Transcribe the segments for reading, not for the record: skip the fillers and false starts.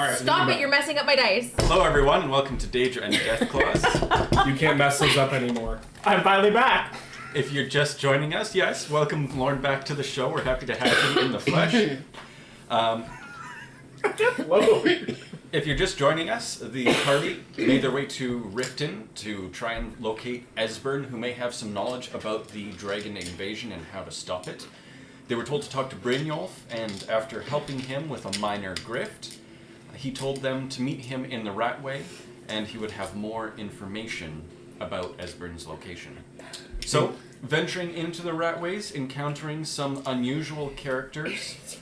Alright. Stop it, you're messing up my dice. Hello everyone, and welcome to Daedra and Deathclaws. You can't mess those up anymore. I'm finally back! If you're just joining us, yes, welcome Lauren back to the show. We're happy to have you in the flesh. If you're just joining us, the party made their way to Riften to try and locate Esbern, who may have some knowledge about the dragon invasion and how to stop it. They were told to talk to Brynjolf, and after helping him with a minor grift, he told them to meet him in the Ratway, and he would have more information about Esbern's location. So, venturing into the Ratways, encountering some unusual characters,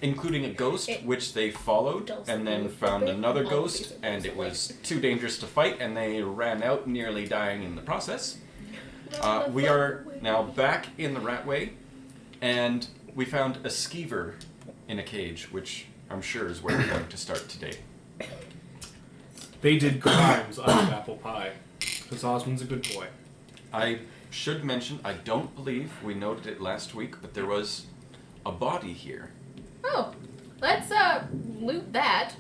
including a ghost, which they followed, and then found another ghost, and it was too dangerous to fight, and they ran out, nearly dying in the process. We are now back in the Ratway, and we found a skeever in a cage, which I'm sure is where we're going to start today. They did crimes out of apple pie. Because Osmond's a good boy. I should mention, I don't believe we noted it last week, but there was a body here. Oh, let's loot that.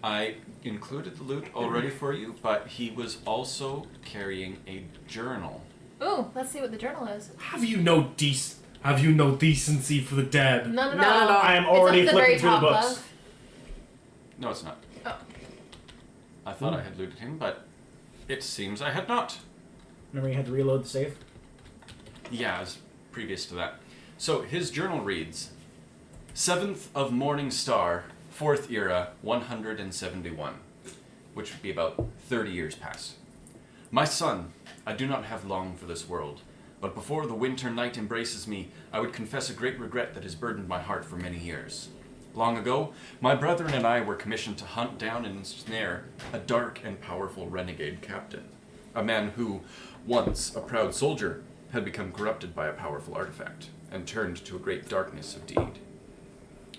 I included the loot already for you, but he was also carrying a journal. Ooh, let's see what the journal is. Have you no decency for the dead? No. I am already it's flipping through the books. left. No, it's not. Oh. I thought I had looted him, but it seems I had not. Remember you had to reload the safe? Yeah, as previous to that. So his journal reads, 7th of Morning Star, 4th Era, 171, which would be about 30 years past. My son, I do not have long for this world, but before the winter night embraces me, I would confess a great regret that has burdened my heart for many years. Long ago, my brethren and I were commissioned to hunt down and ensnare a dark and powerful renegade captain, a man who, once a proud soldier, had become corrupted by a powerful artifact and turned to a great darkness of deed.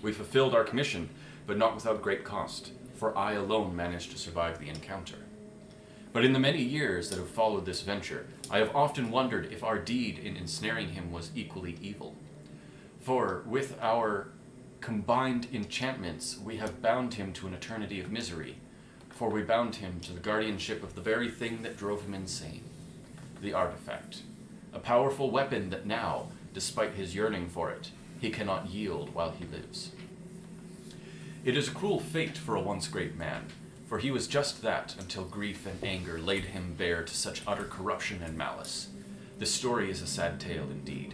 We fulfilled our commission, but not without great cost, for I alone managed to survive the encounter. But in the many years that have followed this venture, I have often wondered if our deed in ensnaring him was equally evil. For with our combined enchantments, we have bound him to an eternity of misery, for we bound him to the guardianship of the very thing that drove him insane, the artifact, a powerful weapon that now, despite his yearning for it, he cannot yield while he lives. It is a cruel fate for a once great man, for he was just that until grief and anger laid him bare to such utter corruption and malice. This story is a sad tale indeed.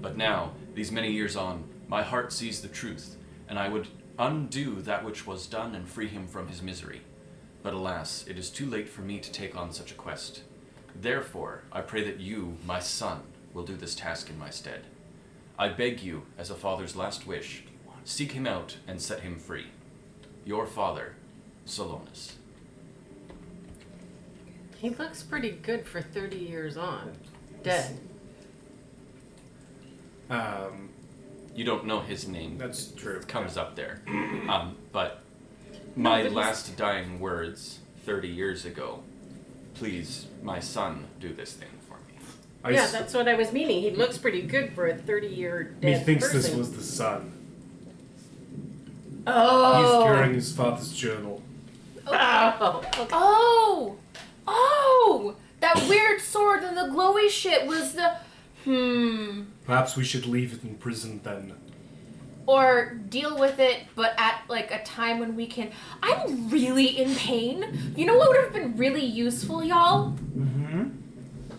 But now, these many years on, my heart sees the truth, and I would undo that which was done and free him from his misery. But alas, it is too late for me to take on such a quest. Therefore, I pray that you, my son, will do this task in my stead. I beg you, as a father's last wish, seek him out and set him free. Your father, Solonis. He looks pretty good for 30 years on. Dead. You don't know his name. That's true. It comes up there. But my last dying words 30 years ago, please, my son, do this thing for me. Yeah, that's what I was meaning. He looks pretty good for a 30-year dead He thinks person. this was the son. Oh. He's carrying his father's journal. Oh, okay. Oh! That weird sword and the glowy shit was the... Perhaps we should leave it in prison then. Or deal with it, but at like a time when we can... I'm really in pain. You know what would have been really useful, y'all?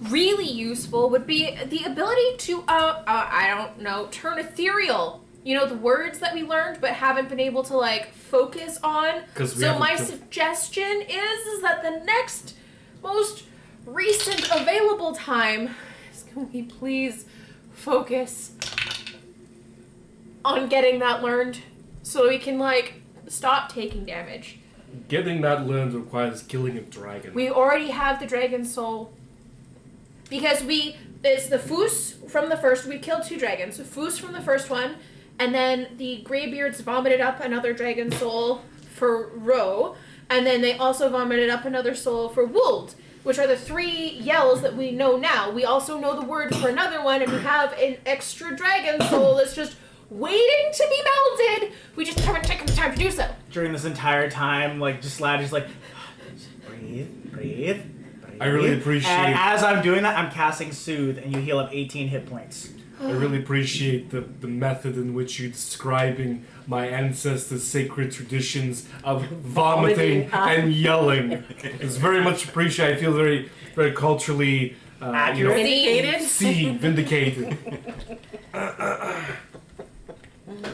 Really useful would be the ability to, I don't know, turn ethereal. You know, the words that we learned but haven't been able to, like, focus on. So my suggestion is that the next most recent available time is, can we please focus on getting that learned so we can, like, stop taking damage. Getting that learned requires killing a dragon. We already have the dragon soul. Because it's the Foos from the first, we killed 2 dragons. So Foos from the first one, and then the Greybeards vomited up another dragon soul for Ro, and then they also vomited up another soul for Wold, which are the 3 yells that we know now. We also know the word for another one, and we have an extra dragon soul that's just waiting to be melted. We just haven't taken the time to do so. During this entire time, like, just Lad is like, breathe, breathe. I really appreciate. And as I'm doing that, I'm casting Soothe, and you heal up 18 hit points. I really appreciate the method in which you're describing my ancestors' sacred traditions of vomiting and yelling. It's very much appreciated. I feel very, very culturally Accurate. Vindicated? vindicated.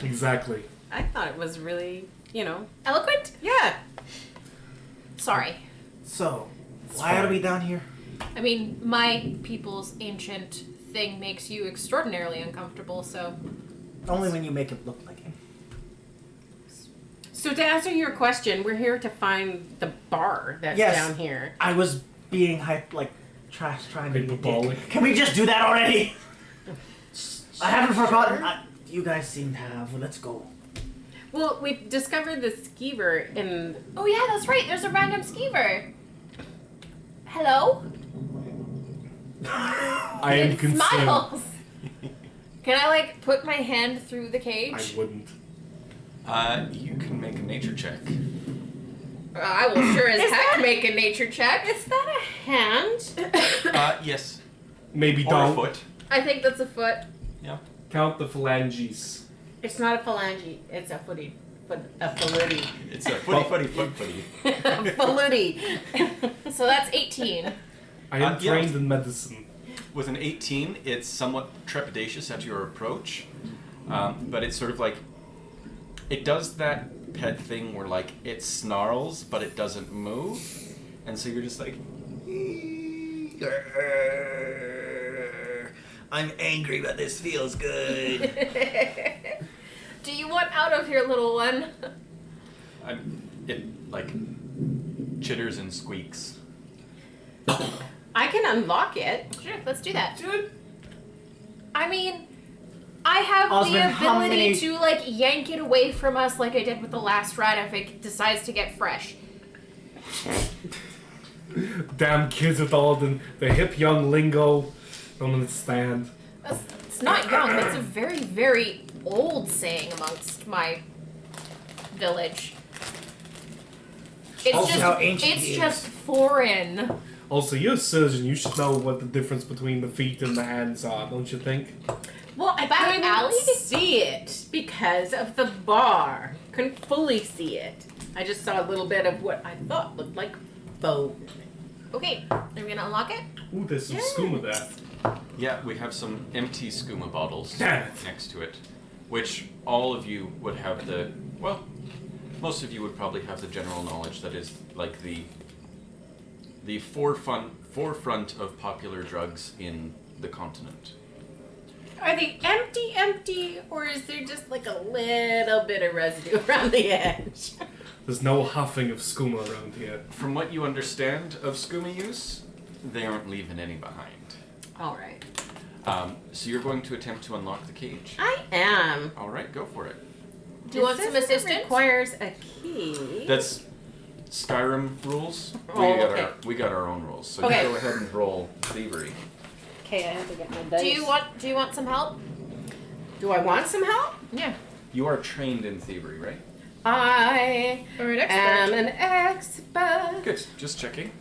Exactly. I thought it was really, Eloquent? yeah. Sorry. So, why are we down here? I mean, my people's ancient thing makes you extraordinarily uncomfortable, so... Only when you make it look like it. So to answer your question, we're here to find the bar that's Yes. down here. I was being trying to be a Hyperbolic. dick. Can we just do that already? I haven't forgotten. You guys seem to have. Let's go. Well, we discovered the skeever in... Oh yeah, that's right. There's a random skeever. Hello? I am It concerned. smiles. Can I, put my hand through the cage? I wouldn't. You can make a nature check. I will sure as heck make a nature check. Is that a hand? Yes. Maybe Or a don't. foot. I think that's a foot. Yeah. Count the phalanges. It's not a phalange. It's a footy. A footy. It's a footy. A footy. So that's 18. I am Yeah. trained in medicine. With an 18, it's somewhat trepidatious at your approach, but it's sort of like it does that pet thing where it snarls but it doesn't move, and so you're just like, I'm angry, but this feels good. Do you want out of here, little one? It chitters and squeaks. I can unlock it. Sure, let's do that. I mean, I have Osmond, the how ability many- to yank it away from us like I did with the last rat if it decides to get fresh. Damn kids with all the hip young lingo. Don't understand. It's not young, that's a very, very old saying amongst my village. It's Also how ancient it's he is. just foreign. Also, you're a surgeon. You should know what the difference between the feet and the hands are, don't you think? Well, I Back couldn't alley? see it because of the bar. Couldn't fully see it. I just saw a little bit of what I thought looked like bone. Okay, are we gonna unlock it? Ooh, there's some skooma there. Yeah, we have some empty skooma bottles Damn it. next to it, which all of you would have most of you would probably have the general knowledge that is the forefront of popular drugs in the continent. Are they empty, or is there just a little bit of residue around the edge? There's no huffing of skooma around here. From what you understand of skooma use, they aren't leaving any behind. All right. So you're going to attempt to unlock the cage. I am. All right, go for it. Do you want some assistance? Requires a key. That's Skyrim rules. Oh, okay. We got our own rules. So Okay. you go ahead and roll thievery. Okay, I have to get my dice. Do you want some help? Do I want some help? Yeah. You are trained in thievery, right? I Or an am expert? an expert. Good. Just checking.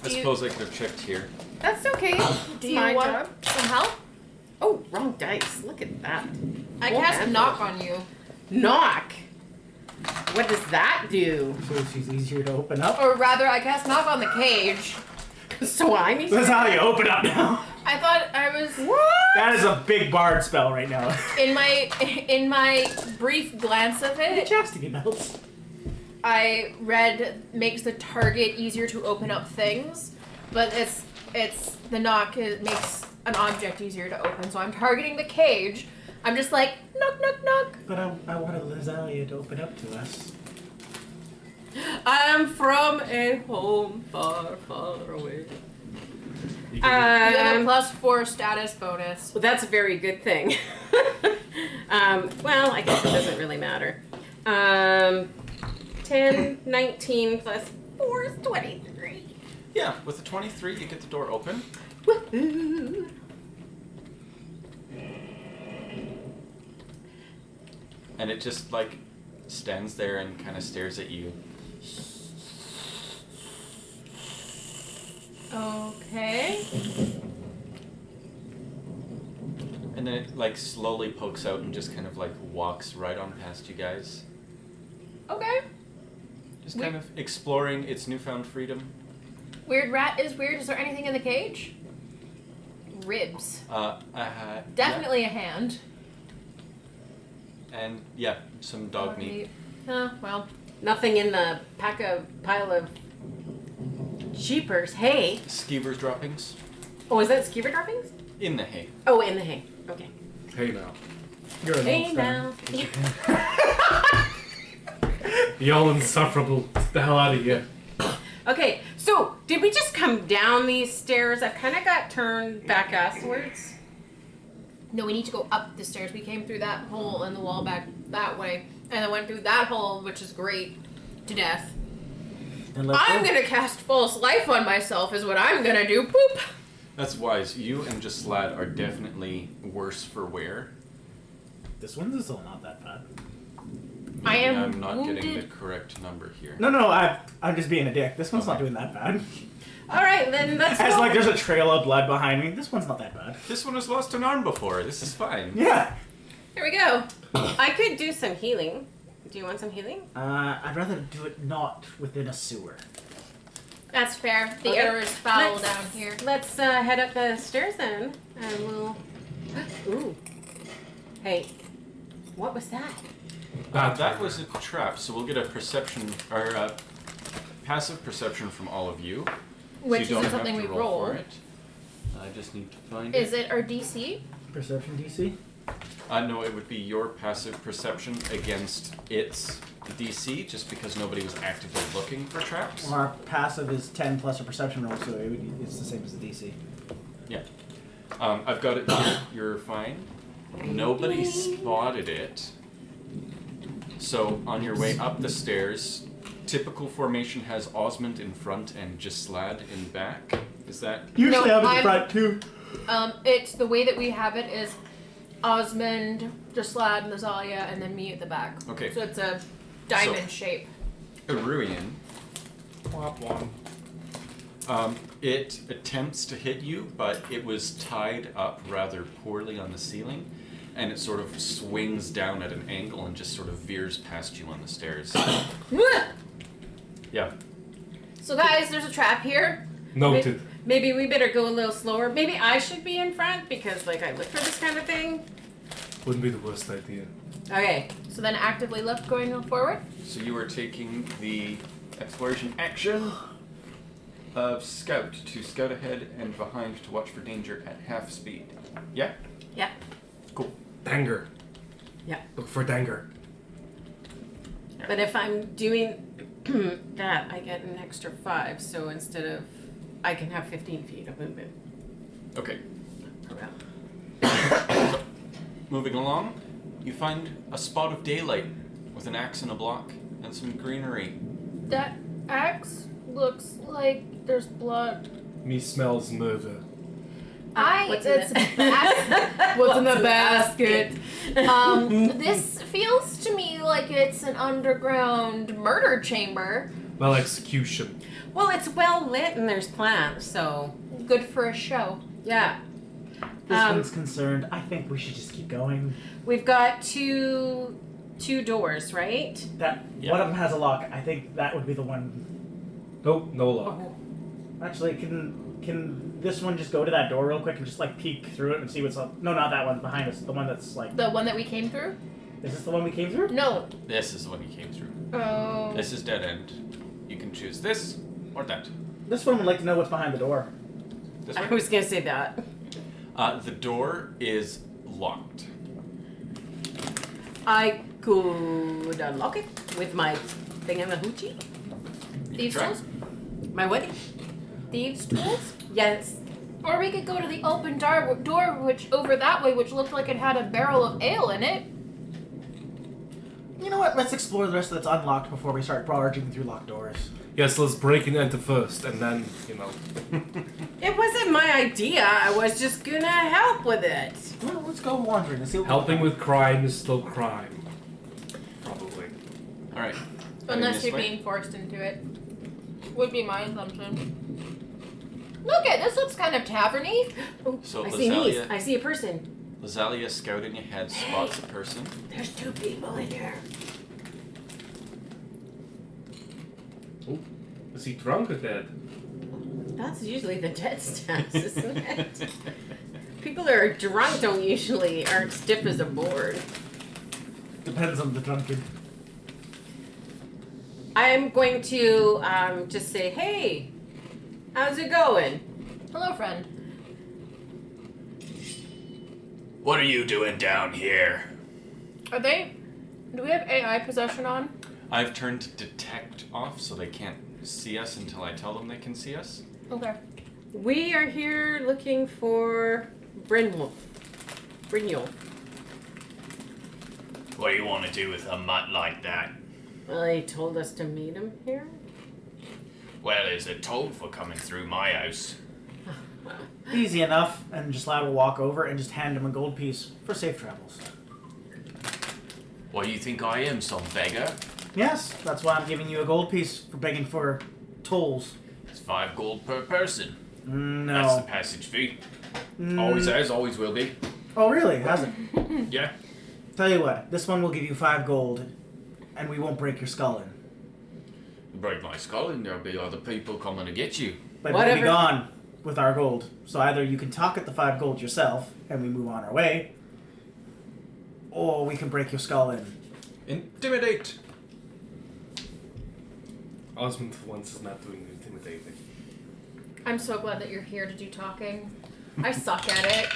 I Do you- suppose I could have checked here. That's okay. Do It's you my want job. some help? Oh, wrong dice. Look at that. I Oh, cast handful. knock on you. Knock. What does that do? So she's easier to open up. Or rather, I cast knock on the cage. So I need That's how you open up now. I thought I was That is a big bard spell right now. in my brief glance of it. Chastity belts. I read makes the target easier to open up things, but it's the knock makes an object easier to open. So I'm targeting the cage. I'm just like knock knock knock. But I wanted Lazalia to open up to us. I'm from a home far, far away. You can You get a +4 status bonus. Well, that's a very good thing. Well, I guess it doesn't really matter. 10, 19 plus 4 is 23. Yeah, with the 23, you get the door open. Woohoo! and it just like stands there and kind of stares at you. Okay. And then it like slowly pokes out and just kind of like walks right on past you guys. Okay. Just kind of exploring its newfound freedom. Weird rat is weird. Is there anything in the cage? Ribs. Definitely a hand. And yeah, some dog meat. Well. Nothing in the pile of sheepers. Hay. Skeever's droppings Oh, is that skeever droppings? in the hay. Oh, in the hay. Okay. Hey now. You're a Hey monster. now. Y'all insufferable. Get the hell out of here. Okay, so did we just come down these stairs? I've kind of got turned back uswards. No, we need to go up the stairs. We came through that hole in the wall back that way, and then went through that hole, which is great, to death. I'm gonna cast false life on myself. Is what I'm gonna do. Boop. That's wise. You and Gislad are definitely worse for wear. This one's still not that bad. I am I'm not getting the wounded. correct number here. No, I'm just being a dick. This one's not doing that bad. All right, then let's As go. like there's a trail of blood behind me. This one's not that bad. This one has lost an arm before. This is fine. Yeah. Here we go. I could do some healing. Do you want some healing? I'd rather do it not within a sewer. That's fair. The Okay. air is foul Let's- down here. Let's head up the stairs then, and we'll. Ooh. Hey, what was that? That was a trap, so we'll get a perception or a passive perception from all of you. Which so you don't isn't have something to we roll roll. for it. I just need to find Is it. it our DC? Perception DC? No, it would be your passive perception against its DC, just because nobody was actively looking for traps. Well, our passive is 10 plus a perception roll, so it's the same as the DC. Yeah. I've got it here. You're fine. Nobody spotted it. So on your way up the stairs, typical formation has Osmond in front and Gislad in back. Is that Usually No, I'm in the I'm- front too. It's the way that we have it is Osmond, Gislad, Nazalia, and then me at the back. okay? So it's a diamond shape. Iruian. Womp womp. It attempts to hit you, but it was tied up rather poorly on the ceiling, and it sort of swings down at an angle and just sort of veers past you on the stairs. Yeah. So guys, there's a trap here. Noted. Maybe we better go a little slower. Maybe I should be in front because, like, I look for this kind of thing. Wouldn't be the worst idea. Okay. So then actively left going forward. So you are taking the exploration action of scout to scout ahead and behind to watch for danger at half speed. Yeah? Yeah. Cool. Danger. Yeah. Look for danger. But if I'm doing that, I get an extra 5. So instead of, I can have 15 feet of movement Okay. around. Moving along, you find a spot of daylight with an axe and a block and some greenery. That axe looks like there's blood. Me smells murder. What's in It's it? What's in the basket? This feels to me like it's an underground murder chamber. Well, execution. Well, it's well lit and there's plants, so Good for a show. yeah. This one's concerned. I think we should just keep going. We've got two doors, right? That Yeah. one of them has a lock. I think that would be the one. Nope, no lock. Actually, can this one just go to that door real quick and just like peek through it and see what's up? No, not that one behind us. The one that's like. The one that we came through? Is this the one we came through? No. This is the one you came through. Oh. This is dead end. You can choose this or that. This one would like to know what's behind the door. This I one. was gonna say that. The door is locked. I could unlock it with my thingamahoochie. You Thieves' can try. tools? My what? Thieves' tools? Yes. Or we could go to the open door, which over that way, which looked like it had a barrel of ale in it. You know what? Let's explore the rest that's unlocked before we start barging through locked doors. Yes, let's break and enter first, and then, you know. It wasn't my idea. I was just gonna help with it. Well, let's go wandering and see what Helping with crime is still crime. All right. Unless this you're way? being forced into it. Would be my assumption. Look at this looks kind of taverny. Oh, So I see knees. Lazalia- I see a person. Lazalia, scouting ahead, spots a person. There's 2 people in here. Is he drunk or dead? That's usually the dead stats, isn't it? People that are drunk aren't stiff as a board. Depends on the drunkard. I'm going to just say, hey, how's it going? Hello, friend. What are you doing down here? Are they? Do we have AI possession on? I've turned detect off so they can't see us until I tell them they can see us. Okay. We are here looking for Brynjolf. What do you want to do with a mutt like that? Well, they told us to meet him here. Well, there's a toll for coming through my house. Easy enough, and just Lad will walk over and just hand him a gold piece for safe travels. What do you think I am, some beggar? Yes, that's why I'm giving you a gold piece for begging for tolls. It's 5 gold per person. No. That's the passage fee. Always has, always will be. Oh, really? Has it? Yeah. Tell you what, this one will give you 5 gold, and we won't break your skull in. You break my skull and there'll be other people coming to get you. But we'll be gone with our gold. So either you can talk at the 5 gold yourself, and we move on our way, or we can break your skull in. Intimidate! Osmond for once is not doing intimidating. I'm so glad that you're here to do talking. I suck at it.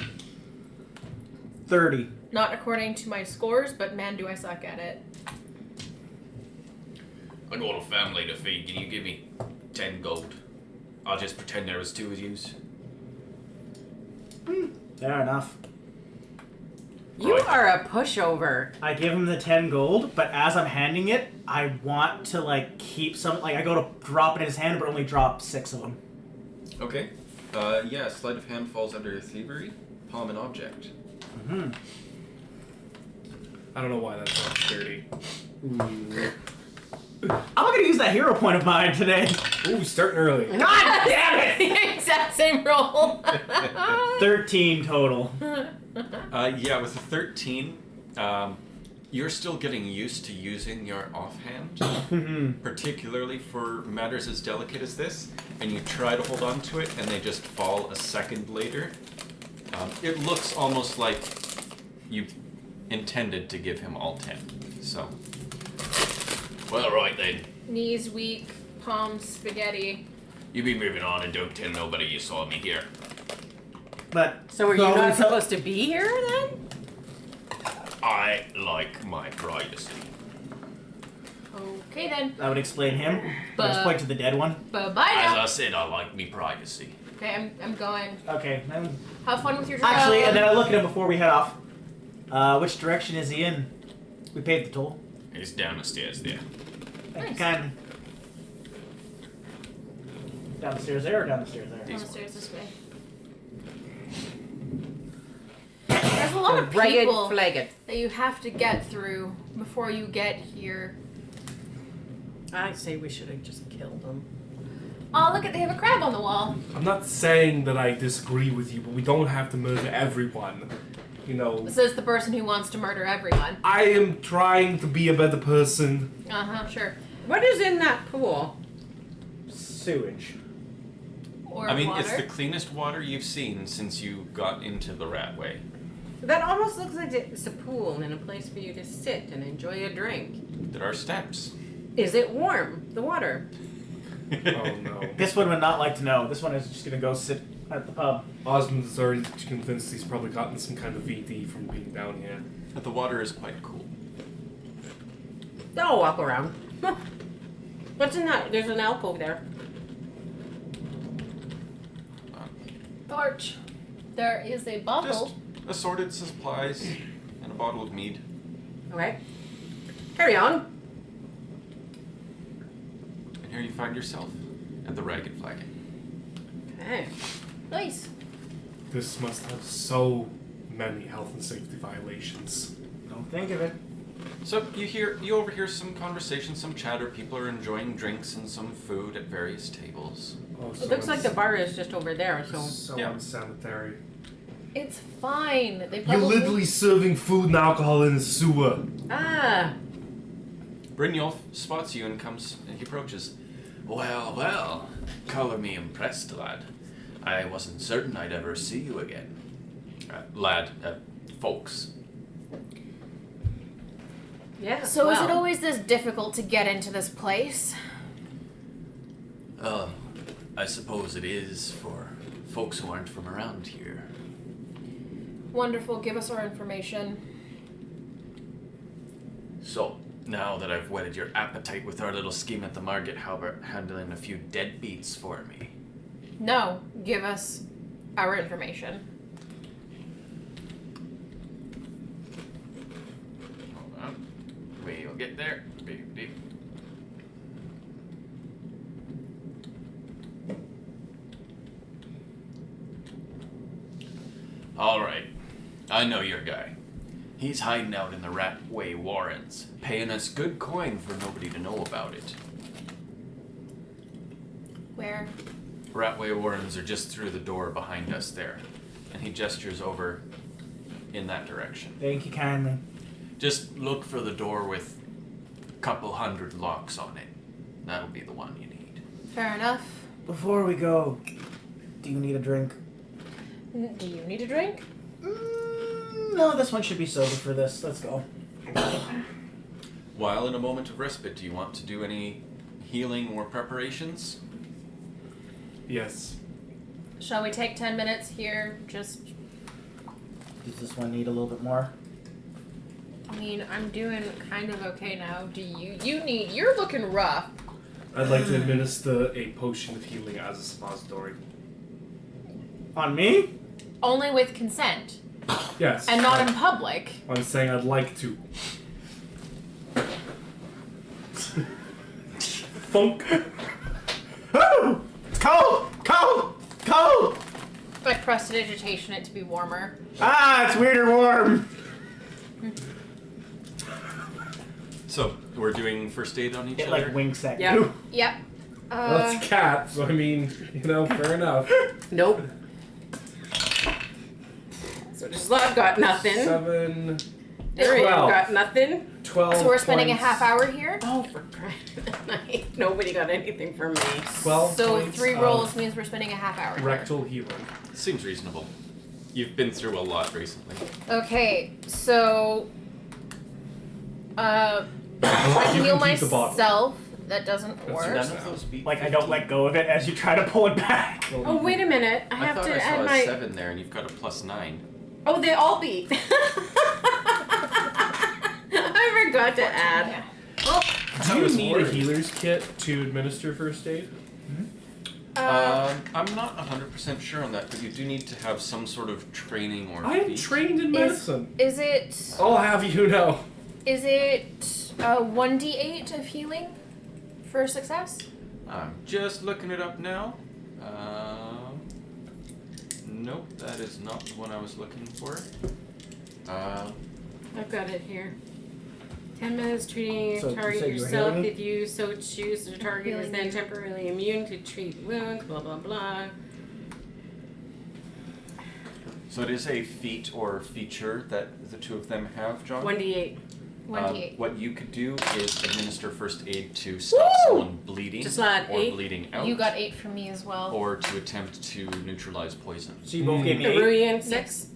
30. Not according to my scores, but man, do I suck at it. I got a family to feed. Can you give me 10 gold? I'll just pretend there was 2 of yous. Fair enough. You Right. are a pushover. I give him the 10 gold, but as I'm handing it, I want to, like, keep some... Like, I go to drop it in his hand, but only drop 6 of them. Okay. Yeah, sleight of hand falls under thievery. Palm an object. Mm-hmm. I don't know why that's not 30. I'm gonna use that hero point of mine today. Ooh, starting early. God damn it! Exact same roll. 13 total. Yeah, with a 13, you're still getting used to using your offhand, particularly for matters as delicate as this, and you try to hold on to it, and they just fall a second later. It looks almost like you intended to give him all 10, so... Well, right then. Knees weak, palms spaghetti. You be moving on and don't tell nobody you saw me here. But So are you not supposed to be here then? I like my privacy. Okay then. that would explain him. I just point to the dead one. Bye As now. I said, I like me privacy. Okay, I'm going. Okay. Have fun with your travel. Actually, and then I look at him before we head off. Which direction is he in? We paid the toll. He's down the stairs there. Thank you Nice. kindly. Down the stairs there or down the stairs there? Down the stairs this way. There's a lot of Ragged people flagged. that you have to get through before you get here. I say we should have just killed them. Oh, look at they have a crab on the wall. I'm not saying that I disagree with you, but we don't have to murder everyone. You know, Says the person who wants to murder everyone. I am trying to be a better person. Sure. What is in that pool? Sewage. Or I mean, water. it's the cleanest water you've seen since you got into the Ratway. That almost looks like it's a pool and a place for you to sit and enjoy a drink. There are steps. Is it warm, the water? Oh no. This one would not like to know. This one is just gonna go sit at the pub. Osmond is already convinced he's probably gotten some kind of VD from being down here. But the water is quite cool. I'll walk around. What's in that? There's an alcove there. Torch. There is a bottle. Just assorted supplies and a bottle of mead. Okay. Carry on. And here you find yourself at the Ragged Flagon. Okay. Nice. This must have so many health and safety violations. Don't think of it. So you overhear some conversation, some chatter. People are enjoying drinks and some food at various tables. Oh, It looks like the bar is just over there, so. So Yeah. unsanitary. It's fine. They You're probably literally serving food and alcohol in a sewer. Ah! Brynjolf spots you and comes and he approaches. Well, well, color me impressed, lad. I wasn't certain I'd ever see you again. Folks. Yeah. So is it well. always this difficult to get into this place? I suppose it is for folks who aren't from around here. Wonderful. Give us our information. So, now that I've whetted your appetite with our little scheme at the market, how about handling a few deadbeats for me? No. Give us our information. Hold on. We'll get there. Beep, beep. Alright. I know your guy. He's hiding out in the Ratway Warrens, paying us good coin for nobody to know about it. Where? Ratway Warrens are just through the door behind us there. And he gestures over in that direction. Thank you kindly. Just look for the door with a couple hundred locks on it. That'll be the one you need. Fair enough. Before we go, do you need a drink? Do you need a drink? No, this one should be sober for this. Let's go. While in a moment of respite, do you want to do any healing or preparations? Yes. Shall we take 10 minutes here? Just, Does this one need a little bit more? I mean, I'm doing kind of okay now. Do you? You're looking rough. I'd like to administer a potion of healing as a suppository. On me? Only with consent. Yes. And not in public. I'm saying I'd like to. Funk. Ooh! It's cold! Cold! Cold! I prestidigitation it to be warmer. Ah, it's weird or warm. So, we're doing first aid on each It other? like winks at Yeah. you. Yep. Well, it's a cat, so I mean, fair enough. Nope. So Slot got nothing. 7, Darian 12. got nothing. 12. So we're spending a points. half hour here. Oh, for crying. Nobody got anything from me. 12 So points 3 of rolls means we're spending a half hour here. rectal healing. Seems reasonable. You've been through a lot recently. Okay, so I You heal can keep the bottle. myself. That doesn't That's work. yours. None of those beat Like I don't let go of it as you try to pull it back. Oh, wait a minute. I have thought to I saw add a my. 7 there, and you've got a +9. Oh, they all beat. I forgot to add. Yeah. Do you was need worried. a healer's kit to administer first aid? I'm not 100% sure on that, but you do need to have some sort of training or I am feat. trained in medicine. Is it I'll have you know. 1d8 of healing for success? I'm just looking it up now. Nope, that is not the one I was looking for. I've got it here. 10 minutes treating So you target said you were yourself healing? if you so choose. The target is Healing then you. temporarily immune to treat wounds, blah, blah, blah. So it is a feat or feature that the two of them have, John. 1d8. 1d8. What you could do is administer first aid to stop Woo! someone bleeding Just add or 8. bleeding out, You got 8 from me as well. or to attempt to neutralize poison. So you both gave me 8. Peruvian 6. Yes.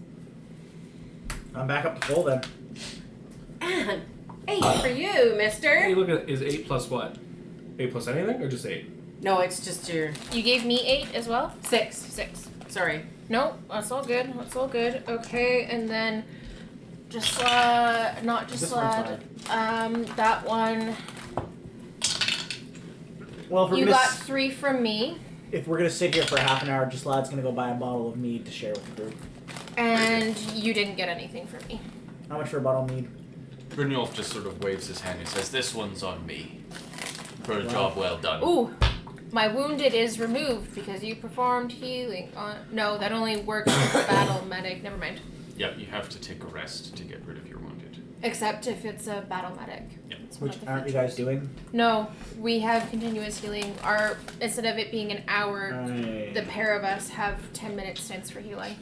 I'm back up to full then. And 8 for you, mister. Hey, look at is 8 plus what? 8 plus anything or just 8? No, it's just your You gave me 8 as well? 6. 6. Sorry. No, that's all good. That's all good. Okay, and then just not just This one's that one. Well, if we're You gonna got 3 from me, if we're gonna sit here for half an hour, just lad's gonna go buy a bottle of mead to share with the group. and you didn't get anything from me. How much for a bottle of mead? Brynjolf just sort of waves his hand and says, "This one's on me. For a Wow. job well done." Ooh, my wounded is removed because you performed healing on. No, that only works with the battle medic. Never mind. Yep, you have to take a rest to get rid of your wounded. Except if it's a battle medic. Yep. It's one Which of the aren't you features. guys doing? No, we have continuous healing. Instead of it being an hour, Right. the pair of us have 10-minute stints for healing.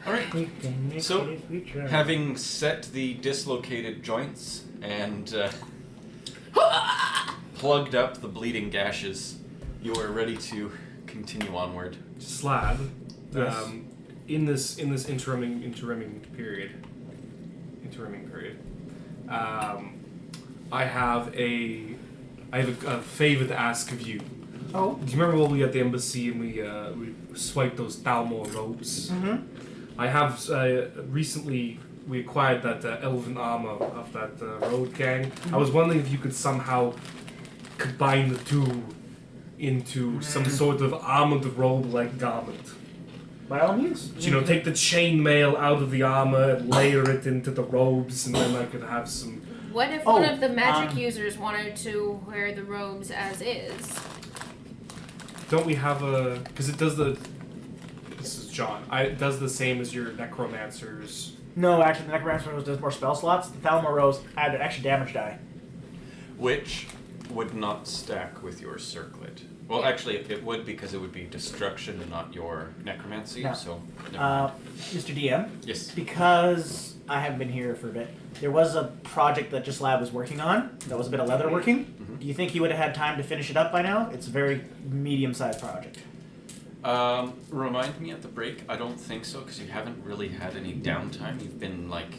Alright. We can make So, it if we try. Having set the dislocated joints and plugged up the bleeding gashes, you are ready to continue onward. Slab. Yes. In this interiming period, I have a favor to ask of you. Oh. Do you remember when we were at the embassy and we swiped those Dalmor robes? Mm-hmm. I have recently we acquired that elven armor of that road gang. I was wondering if you could somehow combine the two into some sort of armored robe-like garment. By all means. You know, take the chainmail out of the armor and layer it into the robes, and then I could have some. What if one of the magic users wanted to wear the robes as is? Don't we have a? Because it does the. This is John. It does the same as your necromancers. No, actually, the Necromancer Rose does more spell slots. The Thalmor Rose added extra damage die. Which would not stack with your circlet. Well, actually, it would because it would be destruction, not your necromancy. No. So, never mind. Mr. DM, Yes. because I haven't been here for a bit, there was a project that Just Lab was working on that was a bit of leather working. Mhm. Do you think he would have had time to finish it up by now? It's a very medium-sized project. Remind me at the break. I don't think so because you haven't really had any downtime. You've been like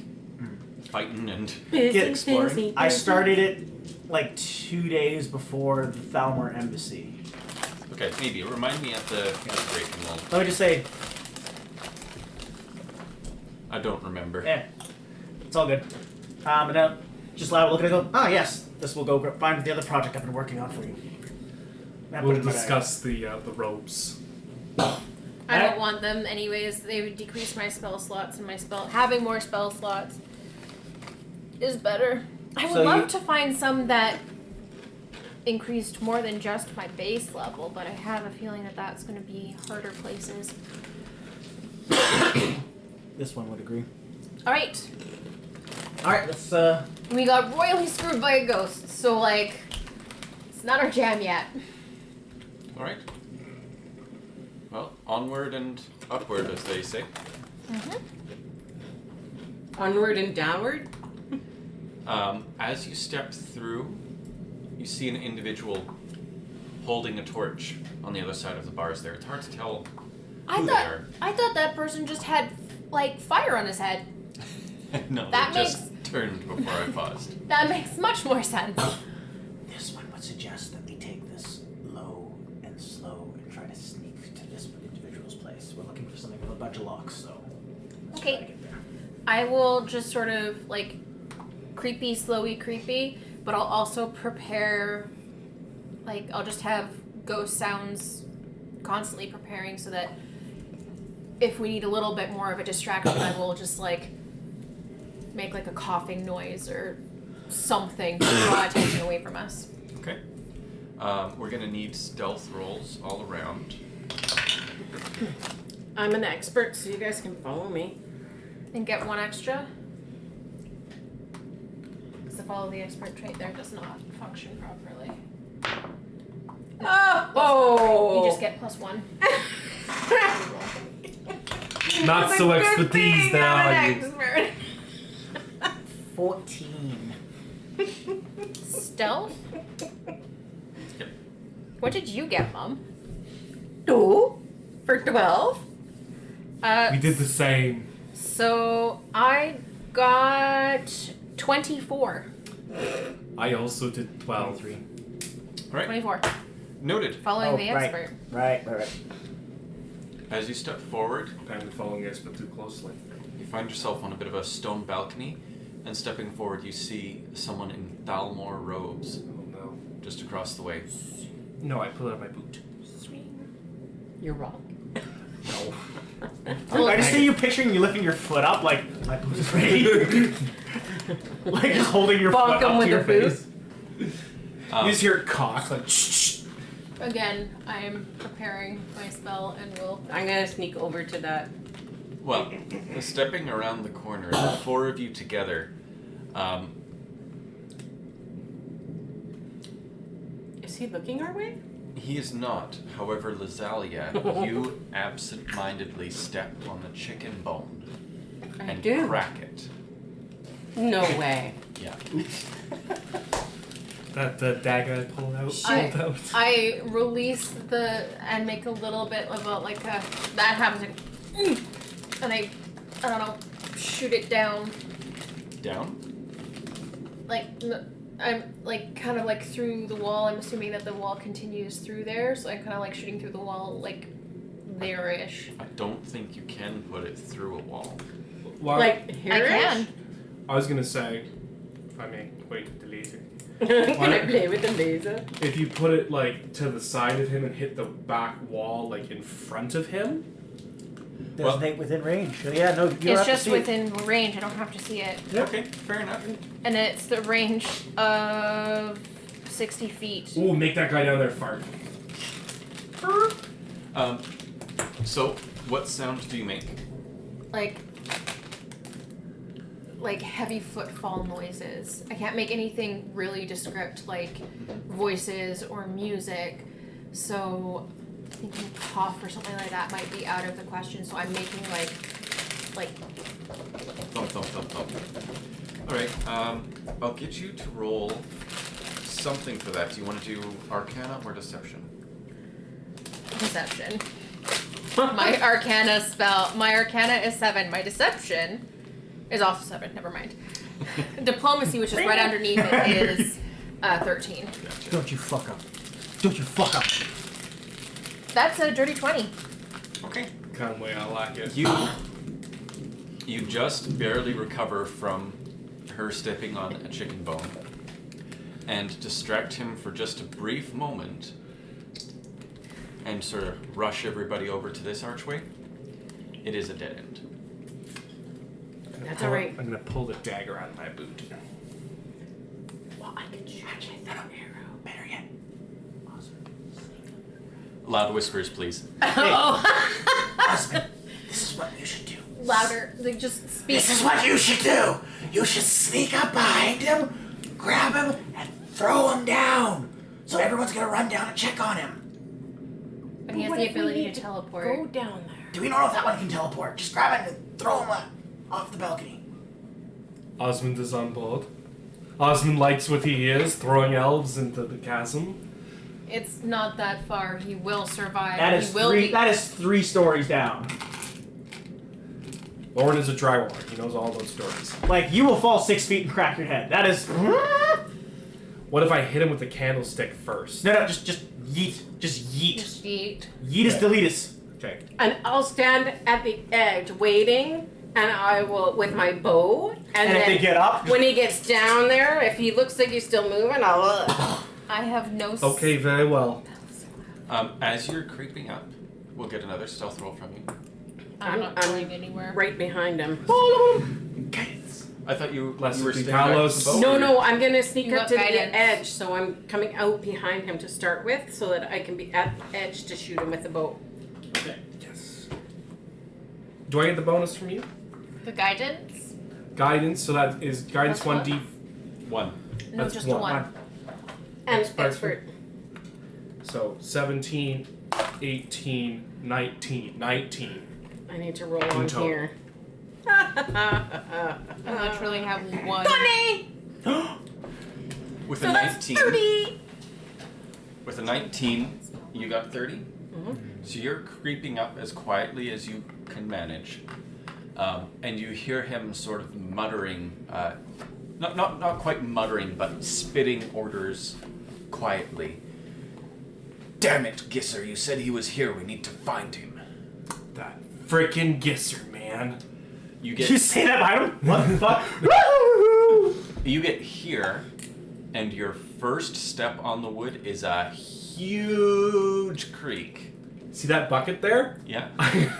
fighting and exploring. I started it like 2 days before the Thalmor Embassy. Okay, maybe remind me at the break and we'll. Let me just say, I don't remember. it's all good. And then Just Lab will look at it and go, yes, this will go find the other project I've been working on for you. And put We'll it in my bag. discuss the robes. I don't want them anyways. They would decrease my spell slots, and having more spell slots is better. I would So love you- to find some that increased more than just my base level, but I have a feeling that that's going to be harder places. This one would agree. All right, Alright, let's, we got royally screwed by a ghost, so like, it's not our jam yet. All right. Well, onward and upward, as they say. Onward and downward? As you step through, you see an individual holding a torch on the other side of the bars there. It's hard to tell who they are. I thought that person just had like fire on his head. No, That they just turned before I paused. That makes much more sense. This one would suggest that we take this low and slow and try to sneak to this individual's place. We're looking for something with a bunch of locks, so let's try Okay. to get there. I will just sort of like creepy, slowy, creepy, but I'll also prepare, like, I'll just have ghost sounds constantly preparing so that if we need a little bit more of a distraction, I will just like make like a coughing noise or something to draw attention away from us. Okay. We're gonna need stealth rolls all around. I'm an expert, so you guys can follow me. And get one extra. Because the follow the expert trait there does not function properly. Oh! You just get +1. Not so expertise there, are you? 14. Stealth? Yep. What did you get, Mom? 2 for 12. We did the same. So I got 24. I also did 12. All right. 24. Noted. Following the right. expert. Right. As you step forward, Apparently following Esbern too closely. you find yourself on a bit of a stone balcony, and stepping forward, you see someone in Thalmor robes Oh no. just across the way. No, I pull out my boot. You're wrong. No. I just see you picturing you lifting your foot up like my boot is ready. Like just holding your Bonk foot him up with to your the boot. face. You just hear it cock like Again, I am preparing my spell and will. I'm gonna sneak over to that Well, stepping around the corner, the four of you together. Is he looking our way? He is not. However, Lazalia, you absent-mindedly step on the chicken bone and do. crack it. No way. Yeah. That the dagger I pulled out. I release and make a little bit of that happens, and I don't know, shoot it down. Down? I'm kind of through the wall. I'm assuming that the wall continues through there, so I'm kind of shooting through the wall there-ish. I don't think you can put it through a wall. Well, Here? I can. I was gonna say, if I may, wait, delete it. Can I play with the laser? If you put it to the side of him and hit the back wall in front of him. Designate within range. So yeah, no, you don't It's have just to see within range. I don't have to see it. Yep. Okay, fair enough. And it's the range of 60 feet. Ooh, make that guy down there fart. So, what sound do you make? Like heavy footfall noises. I can't make anything really descript like voices or music. So thinking cough or something like that might be out of the question. So I'm making like Thump, thump, thump, thump. Alright, I'll get you to roll something for that. Do you want to do Arcana or Deception? deception. My Arcana is 7. My Deception is also 7. Never mind. Diplomacy, which is right underneath it, is 13. Don't you fuck up. Don't you fuck up. That's a dirty 20. Okay. Kind of way I like it. You just barely recover from her stepping on a chicken bone and distract him for just a brief moment and sort of rush everybody over to this archway. It is a dead end. That's alright. I'm gonna pull the dagger out of my boot. Well, I can shoot with an arrow. Better yet. Loud whispers, please. Husband, this is what you should do. Louder. Like, just speak. This is what you should do. You should sneak up behind him, grab him, and throw him down. So everyone's gonna run down and check on him. But he has What the if we ability need to to teleport. Go down there. Do we know if that one can teleport? Just grab him and throw him off the balcony. Osmond is on board. Osmond likes what he hears, throwing elves into the chasm. It's not that far. He will survive. That is he will three. be. That is 3 stories down. Lauren is a dragonborn. He knows all those stories. Like you will fall 6 feet and crack your head. That is. What if I hit him with the candlestick first? No, just yeet. Just yeet. Just eat. Yeetus deletus. Okay. And I'll stand at the edge waiting, and I will, with my bow, and And if then they get up, when he gets down there, if he looks like he's still moving, I'll... I have no. Okay, very well. As you're creeping up, we'll get another stealth roll from you. I'm not I'm going anywhere. right behind him. Guidance. I thought you Less were than staying back Carlos. with the bow. No, I'm gonna sneak You up got to guidance. the edge, so I'm coming out behind him to start with, so that I can be at the edge to shoot him with the bow. Okay. Yes. Do I get the bonus from you? The guidance? Guidance, so that is guidance Plus 1d. 1. No, That's just one. a 1. And Expert. expert. So 17, 18, 19. 19. I need to roll In on total. here. I literally have 1. 20! With So a that's 19. 30! With a 19, you got 30. Mm-hmm. So you're creeping up as quietly as you can manage, and you hear him sort of muttering, not quite muttering, but spitting orders quietly. Damn it, Gisser! You said he was here. We need to find him. That frickin' Gisser, man. You Did you get say that behind him? What the fuck? you get here, and your first step on the wood is a huge creek. See that bucket there? Yeah.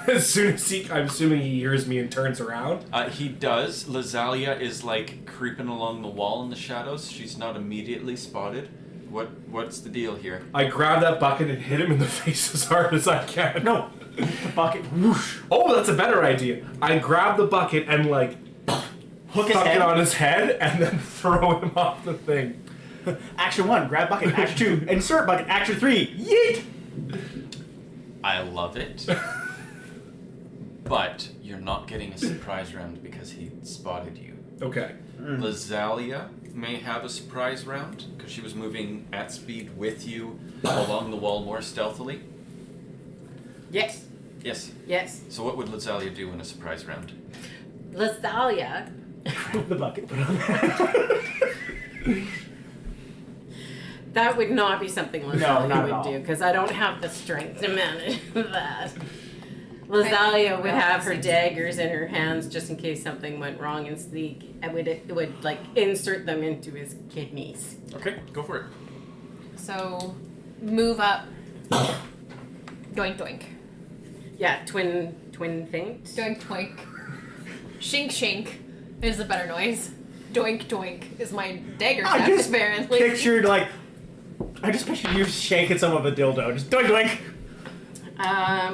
As soon as I'm assuming he hears me and turns around. He does. Lazalia is like creeping along the wall in the shadows. She's not immediately spotted. What's the deal here? I grab that bucket and hit him in the face as hard as I can. No. The bucket. Whoosh. Oh, that's a better idea. I grab the bucket and like Hook his stuck head. it on his head and then throw him off the thing. Action 1, grab bucket. Action 2, insert bucket. Action 3, yeet! I love it. But you're not getting a surprise round because he spotted you. Okay. Lazalia may have a surprise round because she was moving at speed with you along the wall more stealthily. Yes. Yes. Yes. So what would Lazalia do in a surprise round? Lazalia. The bucket. Put it on there. That would not be something No, Lazalia not at would all. do because I don't have the strength to manage that. Lazalia would have her daggers in her hands just in case something went wrong and sneak. It would like insert them into his kidneys. Okay, go for it. So, move up. Doink doink. Yeah, twin faint. Doink doink. Shink shink is a better noise. Doink doink is my dagger I tap, just apparently. pictured like. I just pictured you shaking some of a dildo. Just doink doink.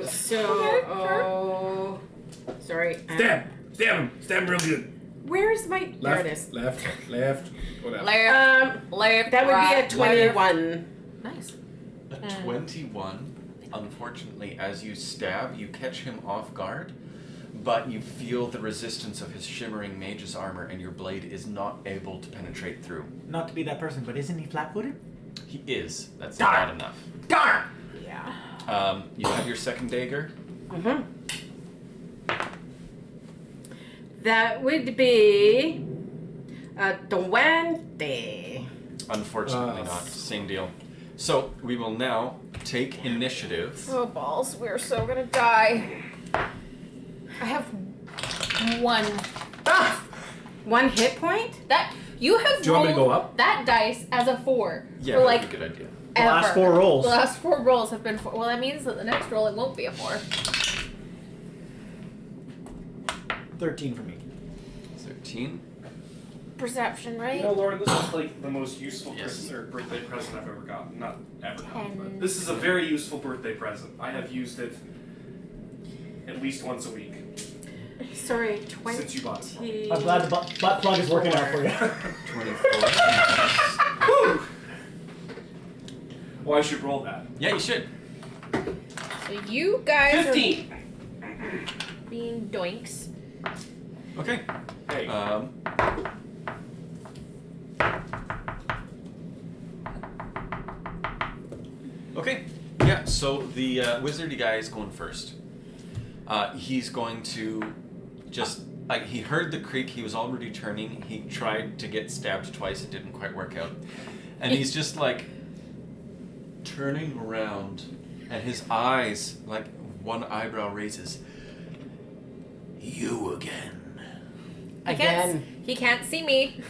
So, sorry. Stab! Stab him! Stab him real good. Where's my? There it Left, is. left, whatever. Left, left, That would right, be a 21. Nice. A 21. Unfortunately, as you stab, you catch him off guard, but you feel the resistance of his shimmering mage's armor, and your blade is not able to penetrate through. Not to be that person, but isn't he flat-footed? He is. That's Darn. not enough. Darn! Yeah. You have your second dagger. Mm-hmm. That would be a 20. Unfortunately not. Same deal. So, we will now take initiative. Oh balls, we're so gonna die. I have one. Ah! 1 hit point? That you have Do you want me to rolled go up? that dice as a 4 Yeah, for that'd like be a good idea. The last ever. 4 rolls. The last 4 rolls have been 4. Well, that means that the next roll it won't be a 4. 13 for me. 13. Perception, right? You know, Lauren, this is like the most useful Yes. Christmas or birthday present I've ever gotten. Not ever gotten, 10. but this is a very useful birthday present. I have used it at least once a week Sorry, 20. since you bought it. for me. I'm glad the butt plug is working out for you. 24. Woo! Well, I should roll that. Yeah, you should. So you guys 15! are being doinks. Okay. Hey. Okay. Yeah, so the wizardy guy is going first. He's going to just, like, he heard the creak, he was already turning, he tried to get stabbed twice, it didn't quite work out. And he's just, like, turning around, and his eyes, like, one eyebrow raises. You again. He can't see me.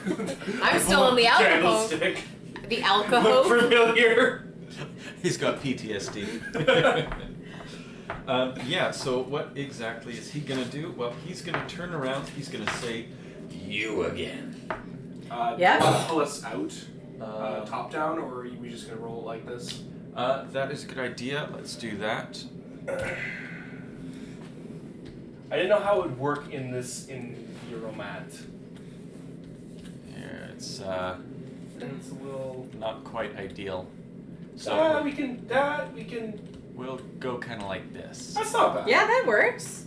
I'm still in the alcohol. Candlestick. The Look alcohol. familiar. He's got PTSD. Yeah, so what exactly is he gonna do? Well, he's gonna turn around, he's gonna say, you again. Yeah? Do you want to pull us out top down, or are we just going to roll it like this? That is a good idea, let's do that. I didn't know how it would work in Euromat. Yeah, it's It's a little... not quite ideal. So we can... we'll go kind of like this. That's not bad. Yeah, that works.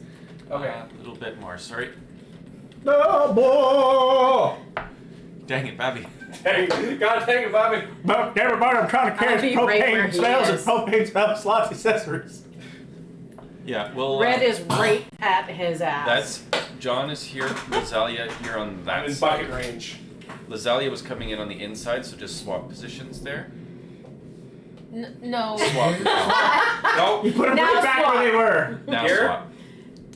Okay. A little bit more, sorry. No, boy! Dang it, Babby. Dang, God dang it, Bobby. But never mind, I'm trying to I'll catch be right where propane he smells and is. propane smells lots of accessories. Yeah, well, Red is right at his ass. that's, John is here, Lazalia, you're on I'm that in side. bucket range. Lazalia was coming in on the inside, so just swap positions there. No. Swap. Nope. You put them Now right back swap. where they were. Now Here? swap.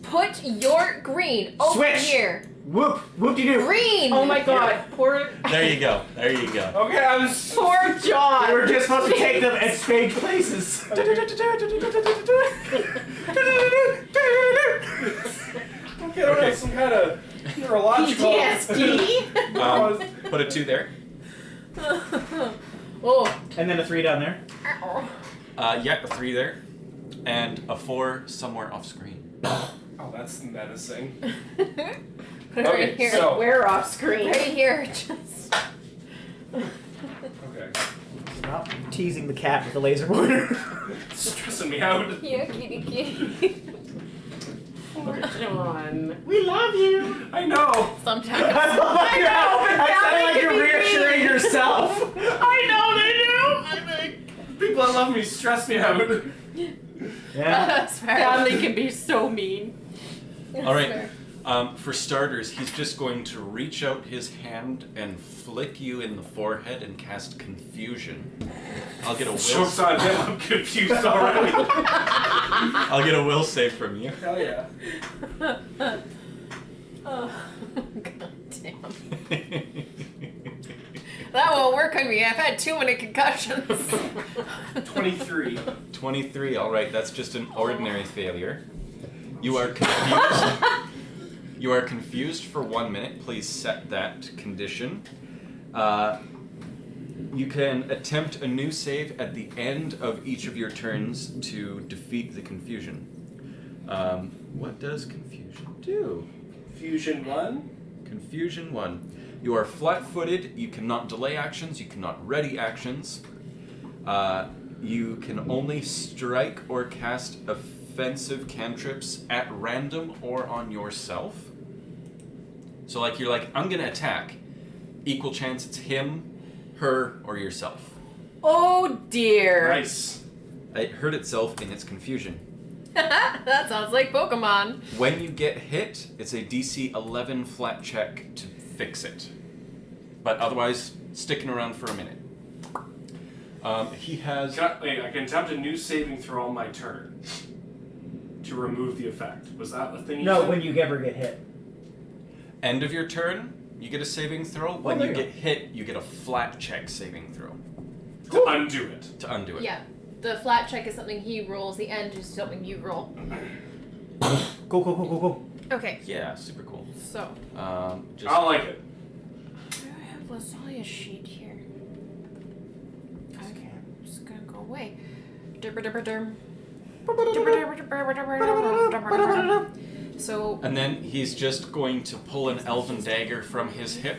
Put your green over Switch. here. Whoop, whoop-de-doo. Green. Oh my god, poor There you go, there you go. Okay, I'm... poor John. We were just supposed to take them at strange places. Okay, I don't have some kind of neurological... PTSD. Put a 2 there. Oh. And then a 3 down there. Yeah, a 3 there. and a 4 somewhere off screen. Oh, that's menacing. Put it Okay, right here. so- We're off screen. Right here. Just. Okay. Stop teasing the cat with the laser pointer. It's stressing me out. Yeah, kitty kitty. John. We love you. I know. Sometimes. I know. That sounded like you're can be reassuring yourself. I know they do. People that love me stress me out. Yeah. That's fair. Family can be so mean. All right. Fair. For starters, he's just going to reach out his hand and flick you in the forehead and cast confusion. I'll get a will. Joke's on him. I'm confused already. I'll get a will save from you. Hell yeah. Oh, god damn. That won't work on me. I've had too many concussions. 23. 23. All right, that's just an ordinary failure. You are confused. You are confused for 1 minute. Please set that condition. You can attempt a new save at the end of each of your turns to defeat the confusion. What does confusion do? Fusion 1. Confusion 1. You are flat-footed. You cannot delay actions. You cannot ready actions. You can only strike or cast offensive cantrips at random or on yourself. So like you're like, I'm gonna attack. Equal chance it's him, her, or yourself. Oh dear. Nice. It hurt itself in its confusion. That sounds like Pokemon. When you get hit, it's a DC 11 flat check to fix it. But otherwise, sticking around for a minute. He has... I can attempt a new saving throw on my turn to remove the effect. Was that the thing you No, said? when you ever get hit. End of your turn, you get a saving throw. When there you you get hit, you get a flat check saving throw To undo it. to undo it. Yeah. The flat check is something he rolls. The end is something you roll. Go. Okay. Yeah, super cool. So. Just I like it. I have Lasagna sheet here. Okay. I'm just gonna go away. So. And then he's just going to pull an elven dagger from his hip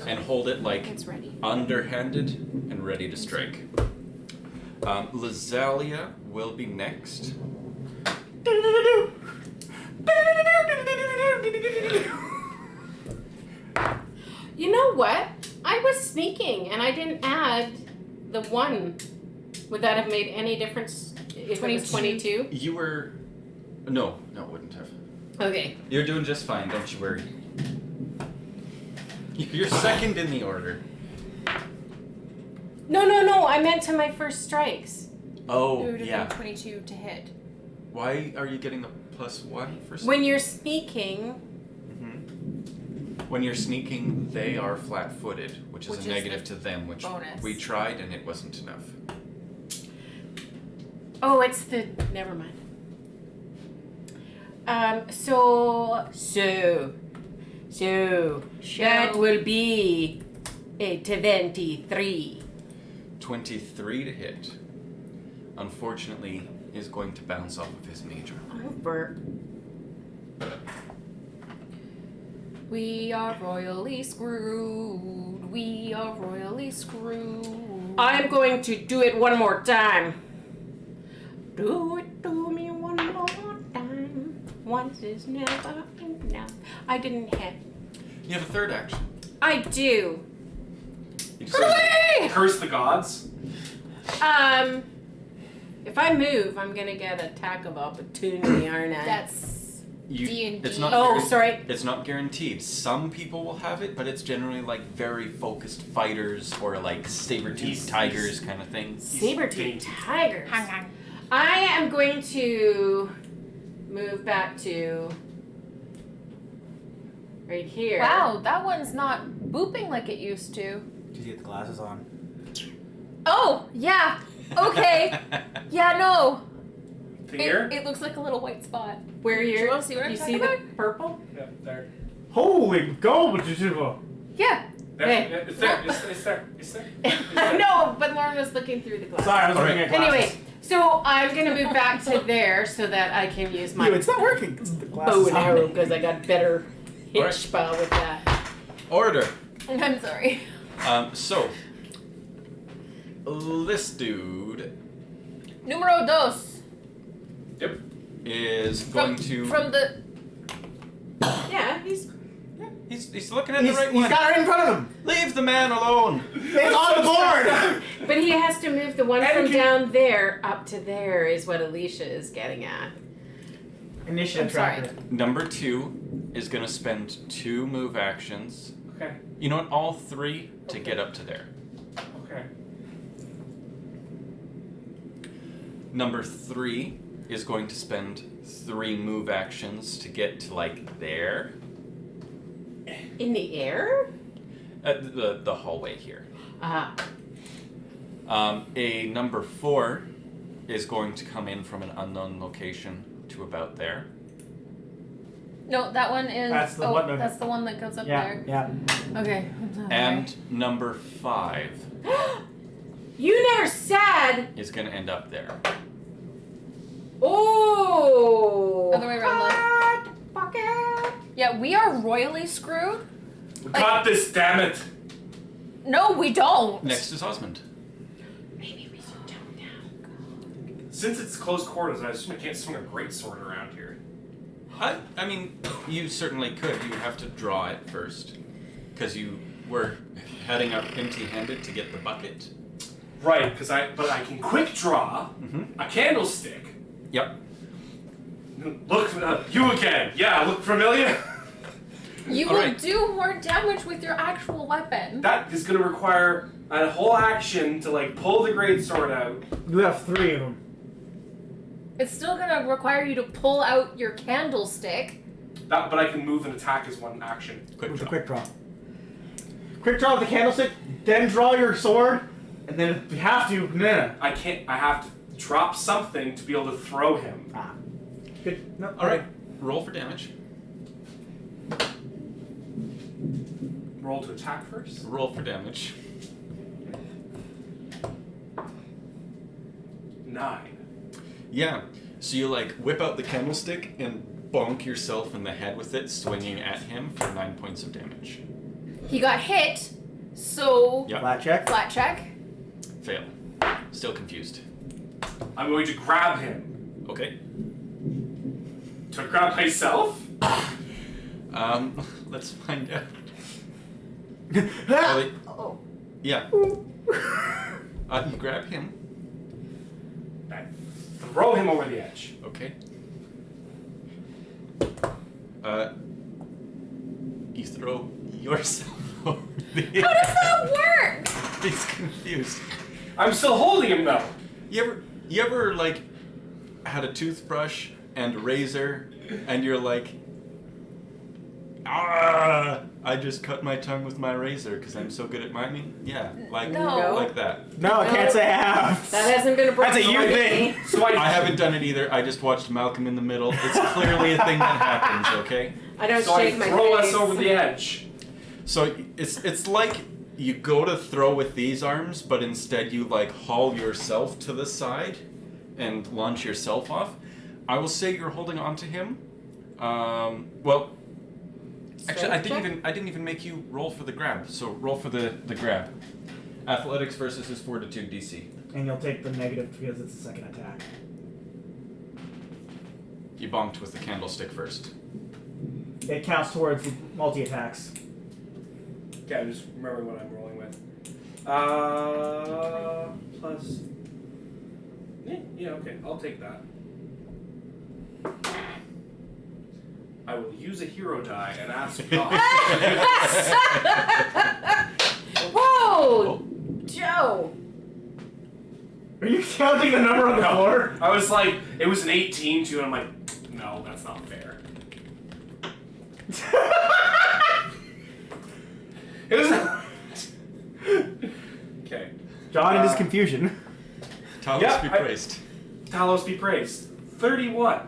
and hold it like It's ready. underhanded and ready to strike. Lazalia will be next. You know what? I was sneaking and I didn't add the 1. Would that have made any difference if it was 22? You were... No, it wouldn't have. Okay. You're doing just fine, don't you worry. You're second in the order. No. I meant to my first strikes. Oh, It would have yeah. been 22 to hit. Why are you getting a +1 for When you're sneaking, When you're sneaking, they are flat-footed, which is Which a is negative the to them, which bonus. we tried and it wasn't enough. oh, it's the never mind. So that will be a 23. 23 to hit. Unfortunately, is going to bounce off of his major. Over. We are royally screwed. We are royally screwed. I'm going to do it one more time. Do it to me one more time. Once is never enough. I didn't hit. You have a third action. I do. You just Curse the gods. If I move, I'm gonna get attack of opportunity, aren't I? That's D&D. It's not Oh, guaran- sorry. It's not guaranteed. Some people will have it, but it's generally like very focused fighters or like saber-toothed tigers kind of thing. Saber-toothed tigers. Hang on. I am going to move back to right here. Wow, that one's not booping like it used to. Did you get the glasses on? Oh, yeah. Okay. Yeah, no. Here? It looks like a little white spot. Where Do you you're, wanna see what I'm you talking see the about? purple? Yeah, there. Holy garbage! Yeah. There. Hey. It's there. It's there. It's there. I know, but Lauren was looking through the glasses. Sorry, I was looking at glasses. Anyway, So I'm gonna move back to there so that I can use my It's not working. The glass bow is and on. arrow because I got better hit Alright. spell with that. Order. I'm sorry. So this dude Numero dos. Yep. is going to. From the. Yeah, he's He's looking at the He's right one. got it in front of him. Leave the man alone. It's on the board. but he has to move the one And from he can- down there up to there is what Alicia is getting at. Initiative I'm sorry. tracker. Number 2 is going to spend 2 move actions. Okay. You know what? All 3 to get up to there. Okay. Number 3 is going to spend 3 move actions to get to like there. In the air? The hallway here. Ah. A number 4 is going to come in from an unknown location to about there. No, that one is. That's the one- That's the one that goes up Yeah, there. yeah. Okay. And number 5 You never said. is going to end up there. Oh. Other way around, love. Hot pocket. Yeah, we are royally screwed. We got this, damn it. No, we don't. Next is Osmond. Maybe we should jump down. Since it's close quarters, I assume I can't swing a greatsword around here. I mean, you certainly could. You would have to draw it first. Because you were heading up empty-handed to get the bucket. Right, but I can quick draw a candlestick. Yep. Look, you again. Yeah, look familiar? You All will right. do more damage with your actual weapon. That is going to require a whole action to, like, pull the greatsword out. You have 3 of them. It's still gonna require you to pull out your candlestick. But I can move and attack as one action. Quick With draw. a quick draw. Quick draw with the candlestick, then draw your sword, and then if you have to, I can't. I have to drop something to be able to throw him. Ah. Good. No. All right. Roll for damage. Roll to attack first. Roll for damage. 9. Yeah. So you like whip out the candlestick and bonk yourself in the head with it, swinging at him for 9 points of damage. He got hit, so Yep. Flat check. flat check. Fail. Still confused. I'm going to grab him. Okay. To grab myself? Let's find out. Ah! Wait, Oh. yeah. You grab him. I throw him over the edge. Okay. You throw yourself over the How does that work? He's confused. I'm still holding him though. You ever like had a toothbrush and a razor and you're like, I just cut my tongue with my razor because I'm so good at miming? Yeah, like No. like that. No, I can't say I have. That hasn't been a problem. That's a you for me. thing. So I haven't done it either. I just watched Malcolm in the Middle. It's clearly a thing that happens, okay? I don't So I shake my throw face. us over the edge. So it's like you go to throw with these arms, but instead you like haul yourself to the side and launch yourself off. I will say you're holding on to him. Well, actually, I didn't even make you roll for the grab. So roll for the grab. Athletics versus his fortitude DC. And you'll take the negative because it's a second attack. You bonked with the candlestick first. It counts towards the multi-attacks. Okay, I'm just remembering what I'm rolling with. Plus. Yeah, okay, I'll take that. I will use a hero die and ask God. Whoa, Joe. Are you counting the number on the floor? I was like, it was an 18 too, and I'm like, no, that's not fair. It was. Okay. John in his confusion. Talos Yeah, be I- praised. Talos be praised. 31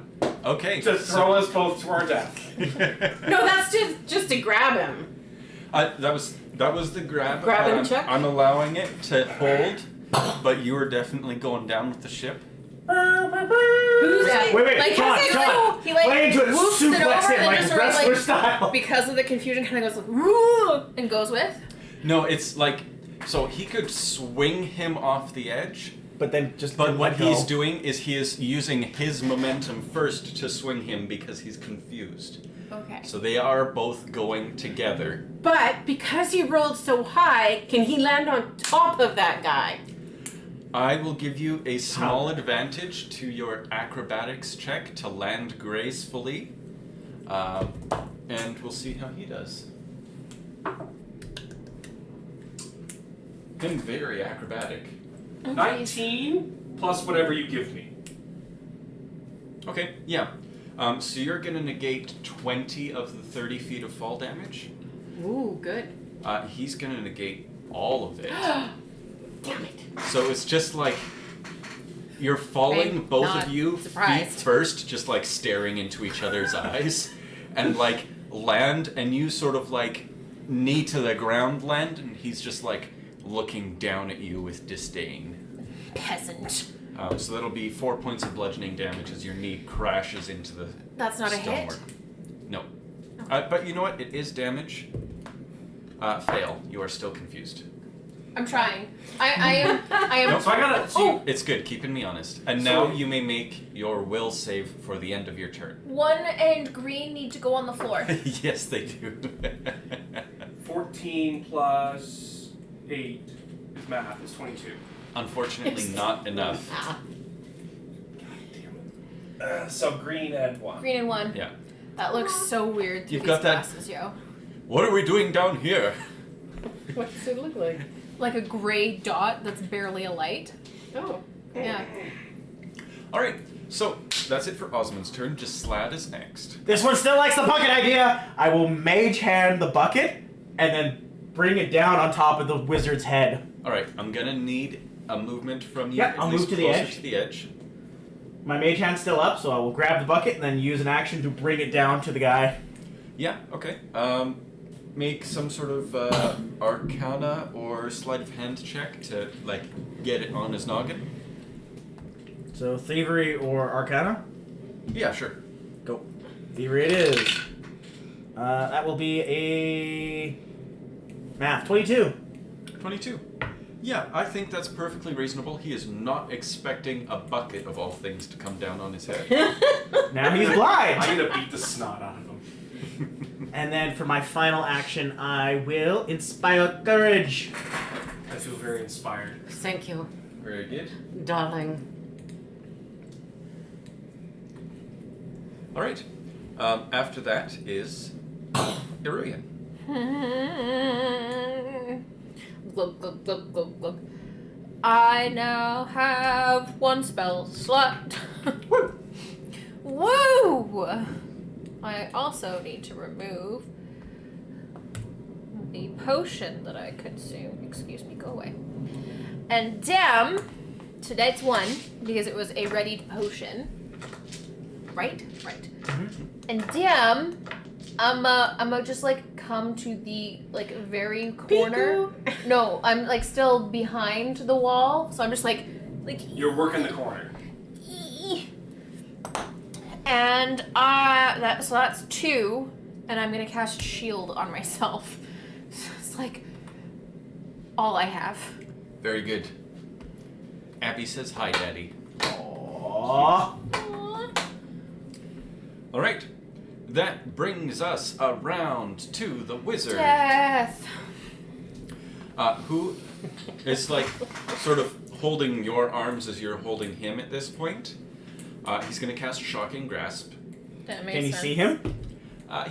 Okay. to throw us both to our death. No, that's just to grab him. That was the grab. Grab and check? I'm allowing it to hold, but you are definitely going down with the ship. Who's that? Wait, Like, John, he's John. he like Lay into it, whoops suplex it over it and like just sort of wrestler like, style. because of the confusion, kind of goes like, "Woo," and goes with. No, it's like, so he could swing him off the edge, But then just but let what go. he's doing is he is using his momentum first to swing him because he's confused. Okay. So they are both going together. But because he rolled so high, can he land on top of that guy? I will give you a small advantage to your acrobatics check to land gracefully, and we'll see how he does. Been very acrobatic. 19 plus whatever you give me. Okay, yeah. So you're gonna negate 20 of the 30 feet of fall damage. Ooh, good. He's gonna negate all of it. Damn it. So it's just like you're falling, I'm both not of you, surprised. feet first, just like staring into each other's eyes, and like land, and you sort of like knee to the ground land, and he's just like looking down at you with disdain. Peasant. So that'll be 4 points of bludgeoning damage as your knee crashes into the That's not a hit. stonework. No. But you know what? It is damage. Fail. You are still confused. I'm trying. I am. Nope. So I gotta. So It's good, keeping me honest. And So- now you may make your will save for the end of your turn. 1 and green need to go on the floor. Yes, they do. 14 plus 8 is math. It's 22. Unfortunately, not enough. Ah. Damn it. So green and 1. Green and 1. Yeah. That looks so weird through You've these got that- glasses, yo. What are we doing down here? What does it look like? Like a gray dot that's barely a light. Oh. Yeah. All right. So that's it for Osmond's turn. Just Slad is next. This one still likes the bucket idea. I will mage hand the bucket and then bring it down on top of the wizard's head. All right. I'm gonna need a movement from you. Yeah, at I'll least move to the closer edge. To the edge. My mage hand's still up, so I will grab the bucket and then use an action to bring it down to the guy. Yeah. Okay. Make some sort of Arcana or sleight of hand check to like get it on his noggin. So thievery or arcana? Yeah, sure. Go. Thievery it is. That will be a math 22. 22. Yeah, I think that's perfectly reasonable. He is not expecting a bucket of all things to come down on his head. Now he's blind. I'm gonna beat the snot out of him. And then for my final action, I will inspire courage. I feel very inspired. Thank you, Very good. darling. All right. After that is Irian. Glug, glug, glug, glug, glug. I now have 1 spell slot. Woo! Woo! I also need to remove the potion that I consumed. Excuse me, go away. And damn, so that's 1 because it was a readied potion. Right? Right. And damn, I'ma just like come to the like very corner. No, I'm like still behind the wall, so I'm just like You're working the corner. and so that's 2, and I'm gonna cast shield on myself. It's like all I have. Very good. Abby says hi, Daddy. Aww. All right. That brings us around to the wizard. Death. Who is like sort of holding your arms as you're holding him at this point. He's going to cast Shocking Grasp. That makes Can you sense. see him?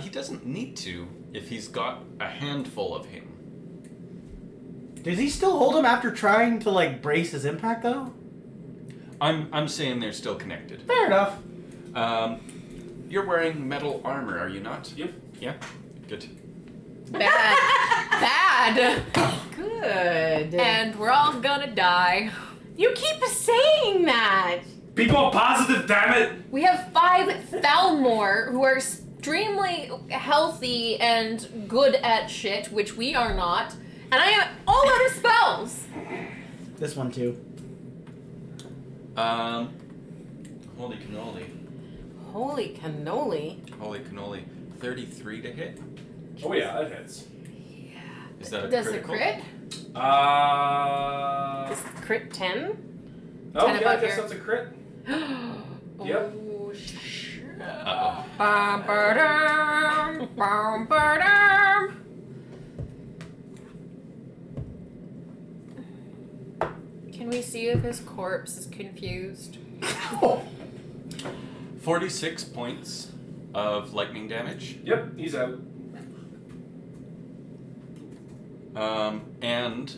He doesn't need to if he's got a handful of him. Does he still hold him after trying to like brace his impact though? I'm saying they're still connected. Fair enough. You're wearing metal armor, are you not? Yep. Yeah? Good. Bad. Bad. Good. And we're all gonna die. You keep saying that. Be more positive, damn it! We have 5 Thalmor who are extremely healthy and good at shit, which we are not. And I am all out of spells. This one too. Holy cannoli. Holy cannoli. Holy cannoli. 33 to hit. Oh yeah, that hits. Is that a Does critical? it crit? Is crit 10? Oh 10 yeah, I above guess here. that's a crit. Yep. Oh, shit. Uh-oh. Bum, ba-dum, bum, ba-dum. Can we see if his corpse is confused? 46 points of lightning damage. Yep, he's out. And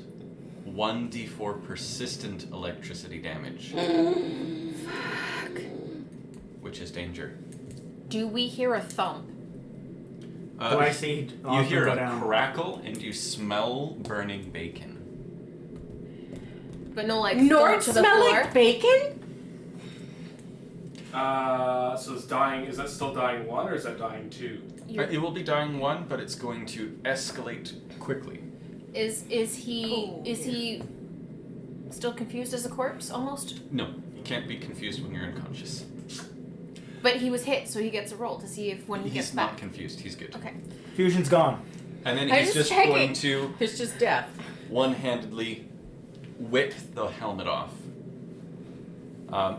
1d4 persistent electricity damage. Fuck. Which is danger. Do we hear a thump? Do I see? You hear go a down? crackle and you smell burning bacon. But no, like, Nord thump to the smell floor? like bacon? So it's dying. Is that still dying 1 or is that dying 2? It will be dying 1, but it's going to escalate quickly. Is he still confused as a corpse almost? No, you can't be confused when you're unconscious. But he was hit, so he gets a roll to see if when he gets He's not back. confused, he's good. Okay. Fusion's gone. And then I'm he's just just going checking. to It's just death. one-handedly whip the helmet off.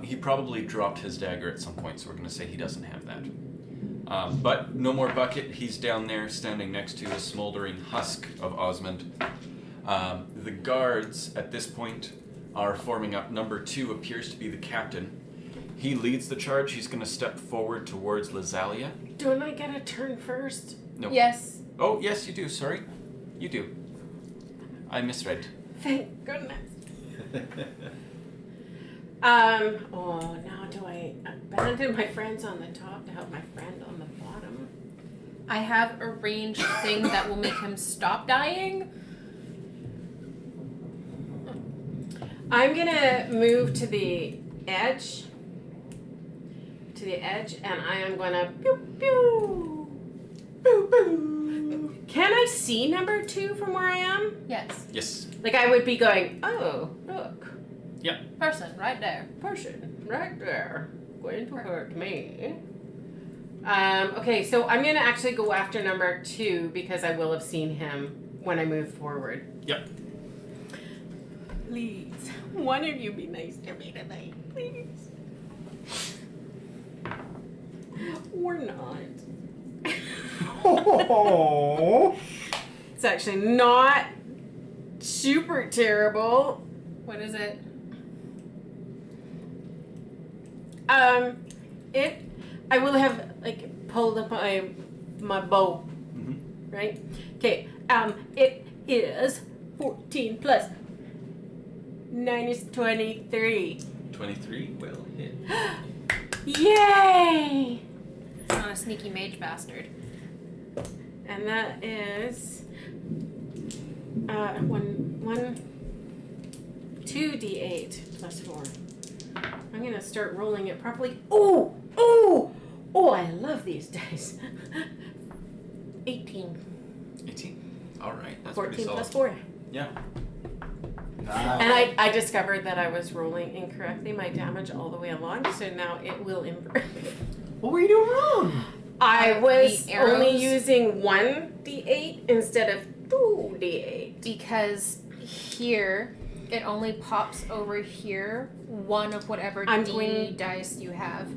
He probably dropped his dagger at some point, so we're going to say he doesn't have that. But no more bucket. He's down there standing next to a smoldering husk of Osmond. The guards at this point are forming up. Number 2 appears to be the captain. He leads the charge. He's going to step forward towards Lazalia. Don't I get a turn first? No. Yes. Oh, yes, you do. Sorry. You do. I misread. Thank goodness. Oh, now do I abandon my friends on the top to help my friend on the bottom? I have a ranged thing that will make him stop dying. I'm gonna move to the edge. And I am gonna pew pew. Boo boo. Can I see number 2 from where I am? Yes. Yes. Like I would be going, oh, look. Person, right there. Person right there going to hurt me. Okay, so I'm gonna actually go after number 2 because I will have seen him when I move forward. Yep. Please, one of you be nice to me tonight, please. Or not. Oh. It's actually not super terrible. What is it? I will have like pulled up my bow, Mm-hmm. right? Okay. It is 14 plus 9 is 23. 23 will hit. Yay! It's not a sneaky mage bastard. And that is 2d8 plus 4. I'm gonna start rolling it properly. Oh! I love these dice. 18. 18. All right. That's 14 pretty solid. plus 4. Yeah. And I discovered that I was rolling incorrectly my damage all the way along, so now it will improve. What were you doing wrong? I was The arrows? only using 1d8 instead of 2d8. Because here, it only pops over here one of whatever I'm D going- dice you have.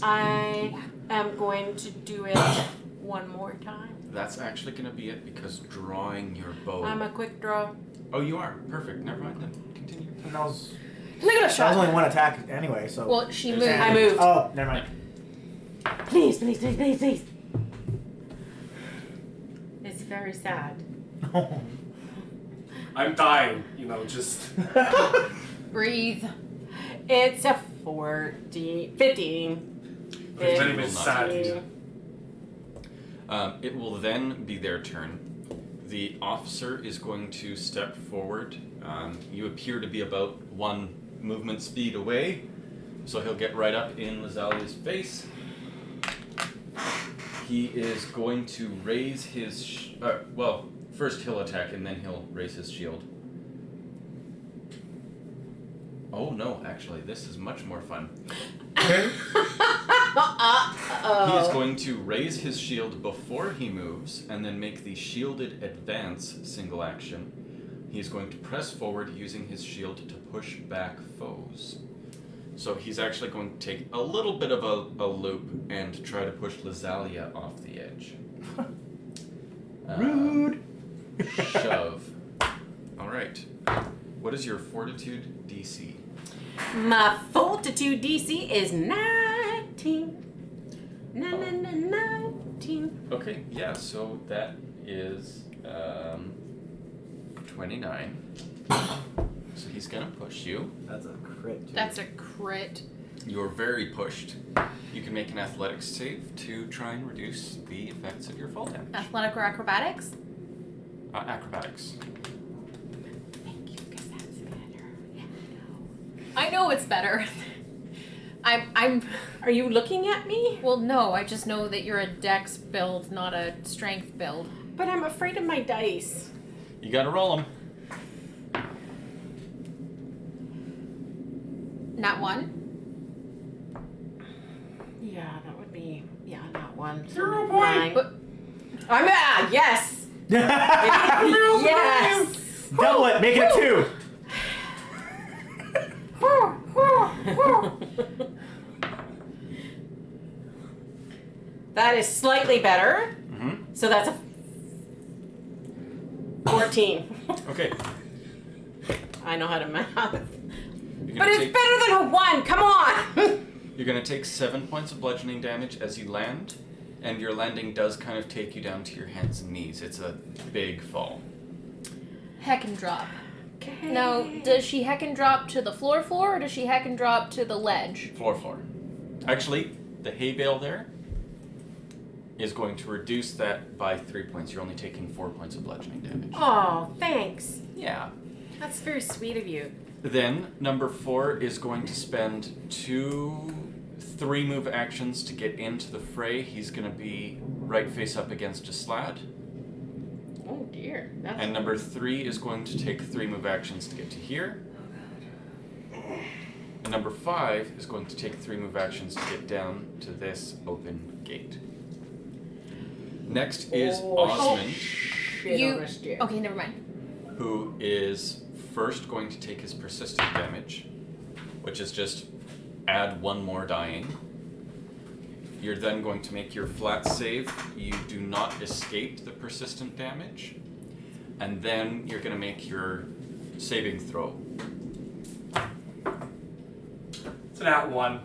I am going to do it one more time. That's actually going to be it because drawing your bow. I'm a quick draw. Oh, you are. Perfect. Never mind then. Continue. And that was Look at a that was only one attack anyway. So. Well, she moved. I moved. Oh, never mind. Please, please, please, please, please. It's very sad. I'm dying, just. Breathe. It's a 15. If It anybody's will not. sad. It will then be their turn. The officer is going to step forward. You appear to be about 1 movement speed away, so he'll get right up in Lazalia's face. He is going to raise his... first he'll attack and then he'll raise his shield. Oh no, actually, this is much more fun. Okay. He is going to raise his shield before he moves, and then make the shielded advance single action. He is going to press forward using his shield to push back foes. So he's actually going to take a little bit of a loop and try to push Lazalia off the edge. Rude. Shove. Alright. What is your fortitude DC? My fortitude DC is 19. 19. Okay, yeah, so that is 29. So he's gonna push you. That's a crit. Too. That's a crit. You're very pushed. You can make an athletics save to try and reduce the effects of your fall damage. Athletic or acrobatics? Acrobatics. Thank you, because that's better. Yeah, I know it's better. I'm. Are you looking at me? Well, no. I just know that you're a dex build, not a strength build. But I'm afraid of my dice. You gotta roll them. Nat 1. Yeah, that would be not 1. 0 point. 9. But- I'm yes. Yes. Double it. Make it a 2. That is slightly better. Mm-hmm. So that's a 14. Okay. I know how to math. You're But gonna it's take, better than a 1. Come on. you're gonna take 7 points of bludgeoning damage as you land, and your landing does kind of take you down to your hands and knees. It's a big fall. Heck and drop. Okay. Now, does she heck and drop to the floor, or does she heck and drop to the ledge? Floor. Actually, the hay bale there is going to reduce that by 3 points. You're only taking 4 points of bludgeoning damage. Oh, thanks. Yeah. That's very sweet of you. Then, number 4 is going to spend 3 move actions to get into the fray. He's going to be right face up against Jaslad. Oh dear. That's And number 3 is going to take 3 move actions to get to here. And number 5 is going to take 3 move actions to get down to this open gate. Next is Osmond, Okay, never mind. who is first going to take his persistent damage, which is just add 1 more dying. You're then going to make your flat save. You do not escape the persistent damage. And then you're going to make your saving throw. It's an at 1.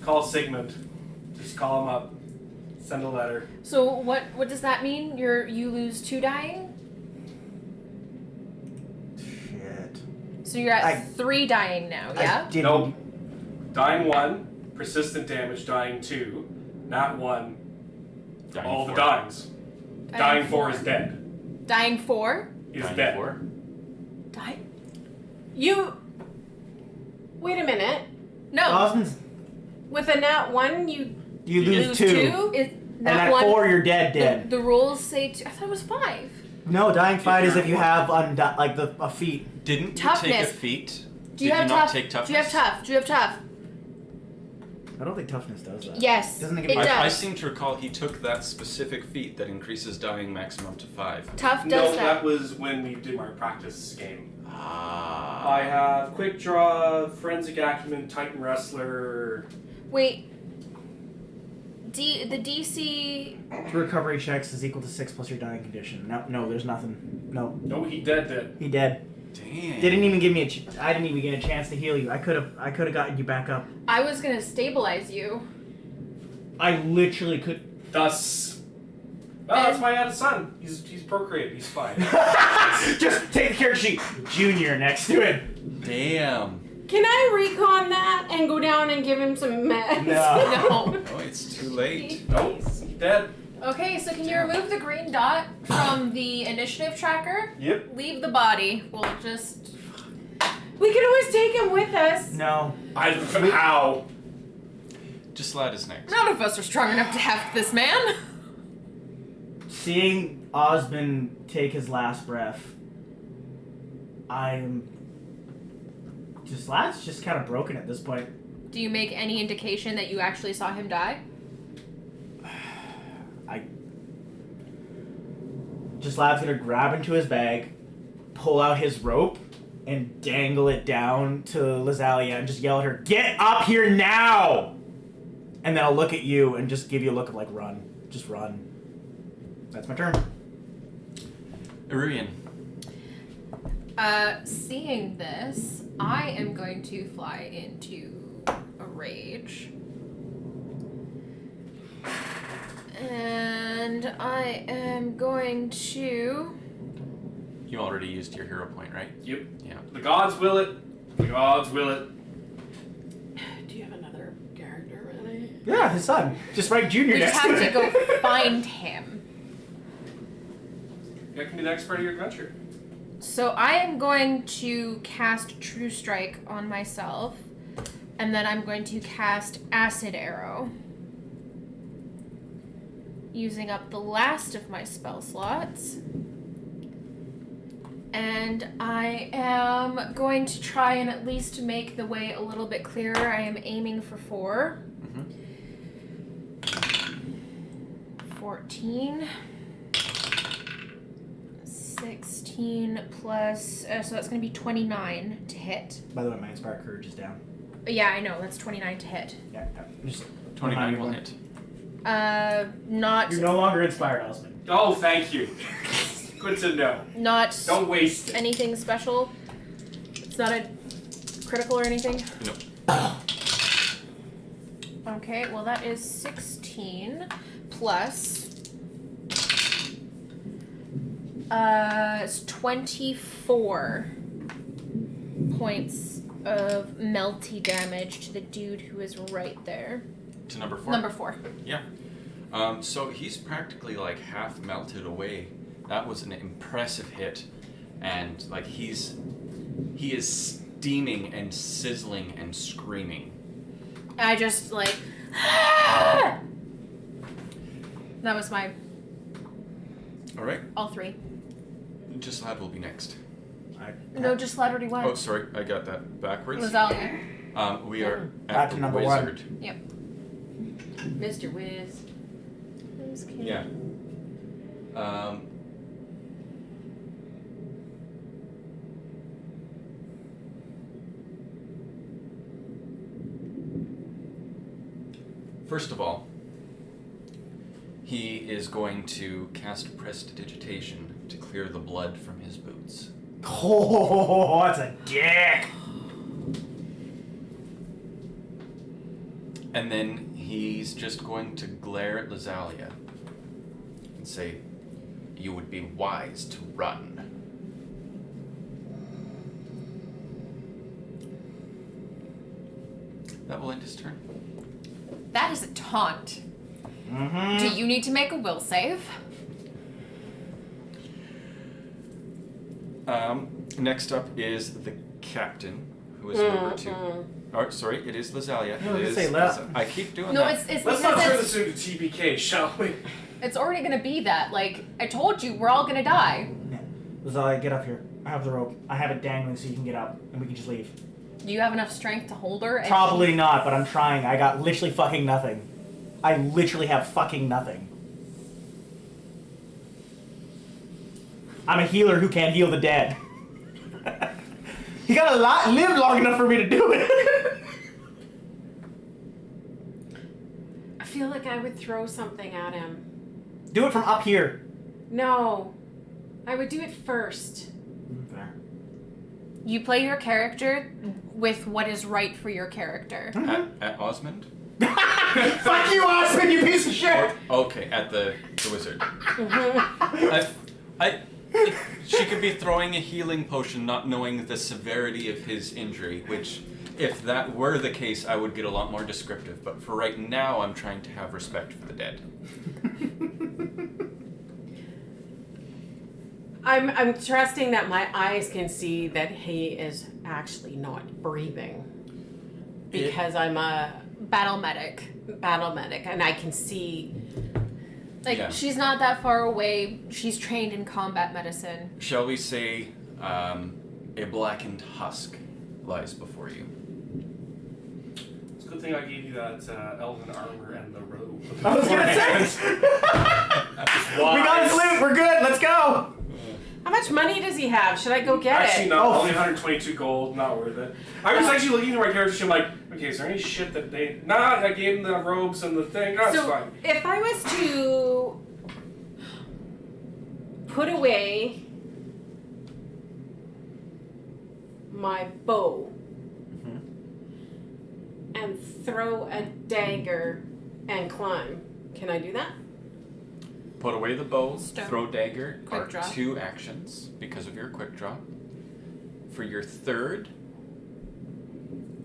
Call Sigmund. Just call him up. Send a letter. So what does that mean? You lose 2 dying? Shit. So you're at I- 3 dying now, yeah? I didn't. Nope. Dying 1, persistent damage, dying 2, nat 1, Dying all the 4. dyings. Dying 4 is dead. Dying 4? Is Dying dead. 4. You. Wait a minute. No. Osmond's, With a nat 1, you you lose 2. Is And that at one? 4, you're dead. The rules say 2. I thought it was 5. No, dying fight is you're- if you have a feat. Didn't you take a Toughness. feat? Do you Did have you not tough? take toughness? Do you have tough? Do you have tough? I don't think toughness does that. Yes. Doesn't it give it you- does. I seem to recall he took that specific feat that increases dying maximum to 5. Tough No, does that was when we did my practice game. Ah. I have quick draw, forensic acumen, titan wrestler. Wait. The DC. Recovery checks is equal to 6 plus your dying condition. No, there's nothing. No, No, he dead. he dead. Damn. Didn't even give me I didn't even get a chance to heal you. I could have gotten you back up. I was gonna stabilize you. I literally could. Thus. Oh, that's why I had a son. He's procreated. He's fine. Just take the character sheet. Junior next to it. Damn. Can I recon that and go down and give him some meds? No. No. Oh, it's too late. Nope. He's dead. Okay, so can you remove the green dot from the initiative tracker? Yep. Leave the body. We'll just. We can always take him with us. No. How? Jaslad is next. None of us are strong enough to have this man. Seeing Osmond take his last breath, Lad's just kind of broken at this point. Do you make any indication that you actually saw him die? Lad's gonna grab into his bag, pull out his rope, and dangle it down to Lazalia and just yell at her, "Get up here now!" And then I'll look at you and just give you a look of like, run. Just run. That's my turn. Irian. Seeing this, I am going to fly into a rage. And I am going to... You already used your hero point, right? Yep. Yeah. The gods will it. The gods will it. Do you have another character ready? Yeah, his son. Just write Junior We just next have to to it. go find him. That can be the next part of your adventure. So I am going to cast True Strike on myself. And then I'm going to cast Acid Arrow. Using up the last of my spell slots. And I am going to try and at least make the way a little bit clearer. I am aiming for 4. 14. 16 plus... so that's going to be 29 to hit. By the way, my Inspired Courage is down. Yeah, I know. That's 29 to hit. Yeah, just 29 will hit. Not... You're no longer inspired, Osmond. Oh, thank you. Good to know. Not Don't waste it. anything special. It's not a critical or anything. No. Okay, well that is 16 plus it's 24 points of melty damage to the dude who is right there. To number 4? Number 4. Yeah. So he's practically like half melted away. That was an impressive hit. And like he is steaming and sizzling and screaming. I just like that was my Alright. all 3. Just Lad will be next. No, just Lad already went. Oh, sorry, I got that backwards. Lazalia. We are Back at to the number 1. wizard. Yep. Mr. Wiz. Yeah. First of all, he is going to cast Prestidigitation to clear the blood from his boots. Oh, that's a dick. And then he's just going to glare at Lazalia and say, "You would be wise to run." That will end his turn. That is a taunt. Mm-hmm. Do you need to make a will save? Next up is the captain, who is number 2. Oh, sorry, it is Lazalia. No, It just is say La. I keep doing No, that. it's Let's not turn because this into TPK, shall we? it's already gonna be that. Like, I told you, we're all gonna die. Lazalia, get up here. I have the rope. I have it dangling so you can get up, and we can just leave. Do you have enough strength to hold her? And Probably not, but I'm trying. I got literally fucking nothing. I literally have fucking nothing. I'm a healer who can't heal the dead. You gotta live long enough for me to do it. I feel like I would throw something at him. Do it from up here. No. I would do it first. There. You play your character with what is right for your character. At Osmond? Fuck you, Austin, you piece of shit! Okay, at the wizard. She could be throwing a healing potion, not knowing the severity of his injury, which, if that were the case, I would get a lot more descriptive. But for right now, I'm trying to have respect for the dead. I'm trusting that my eyes can see that he is actually not breathing. Because I'm a Battle medic. battle medic and I can see. Like, Yeah. she's not that far away. She's trained in combat medicine. Shall we say, A blackened husk lies before you. It's a good thing I gave you that elven armor and the robe. I was gonna say. We got his loot. We're good. Let's go. How much money does he have? Should I go get Actually, it? no, Oh. only 122 gold, not worth it. I was actually looking at my character sheet, I'm like, okay, is there any shit that they... Nah, I gave them the robes and the thing, that's So, fine. if I was to put away my bow and throw a dagger and climb, can I do that? Put away the bow, Stone. throw dagger Quick are draw. 2 actions because of your quick draw. For your third,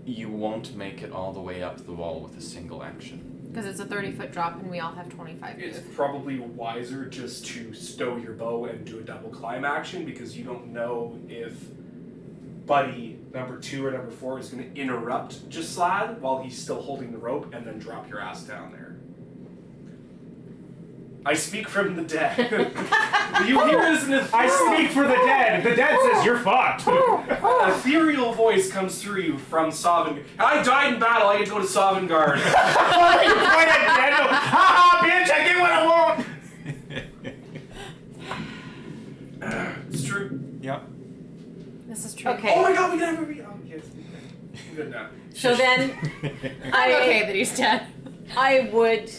you won't make it all the way up the wall with a single action. Because it's a 30-foot drop and we all have 25 It's feet. probably wiser just to stow your bow and do a double climb action because you don't know if buddy number 2 or number 4 is going to interrupt Jaslad while he's still holding the rope and then drop your ass down there. I speak from the dead. You hear as an I speak for the dead. The dead says you're fucked. An ethereal voice comes through you from Sovngarde. I died in battle, I get to go to Sovngarde. You point at Daniel. Ha ha, bitch! I get what I want. It's true. Yep. This is true. Okay. Oh my god, we can have a oh, yes. I'm good now. So then, I'm okay that he's dead. I would,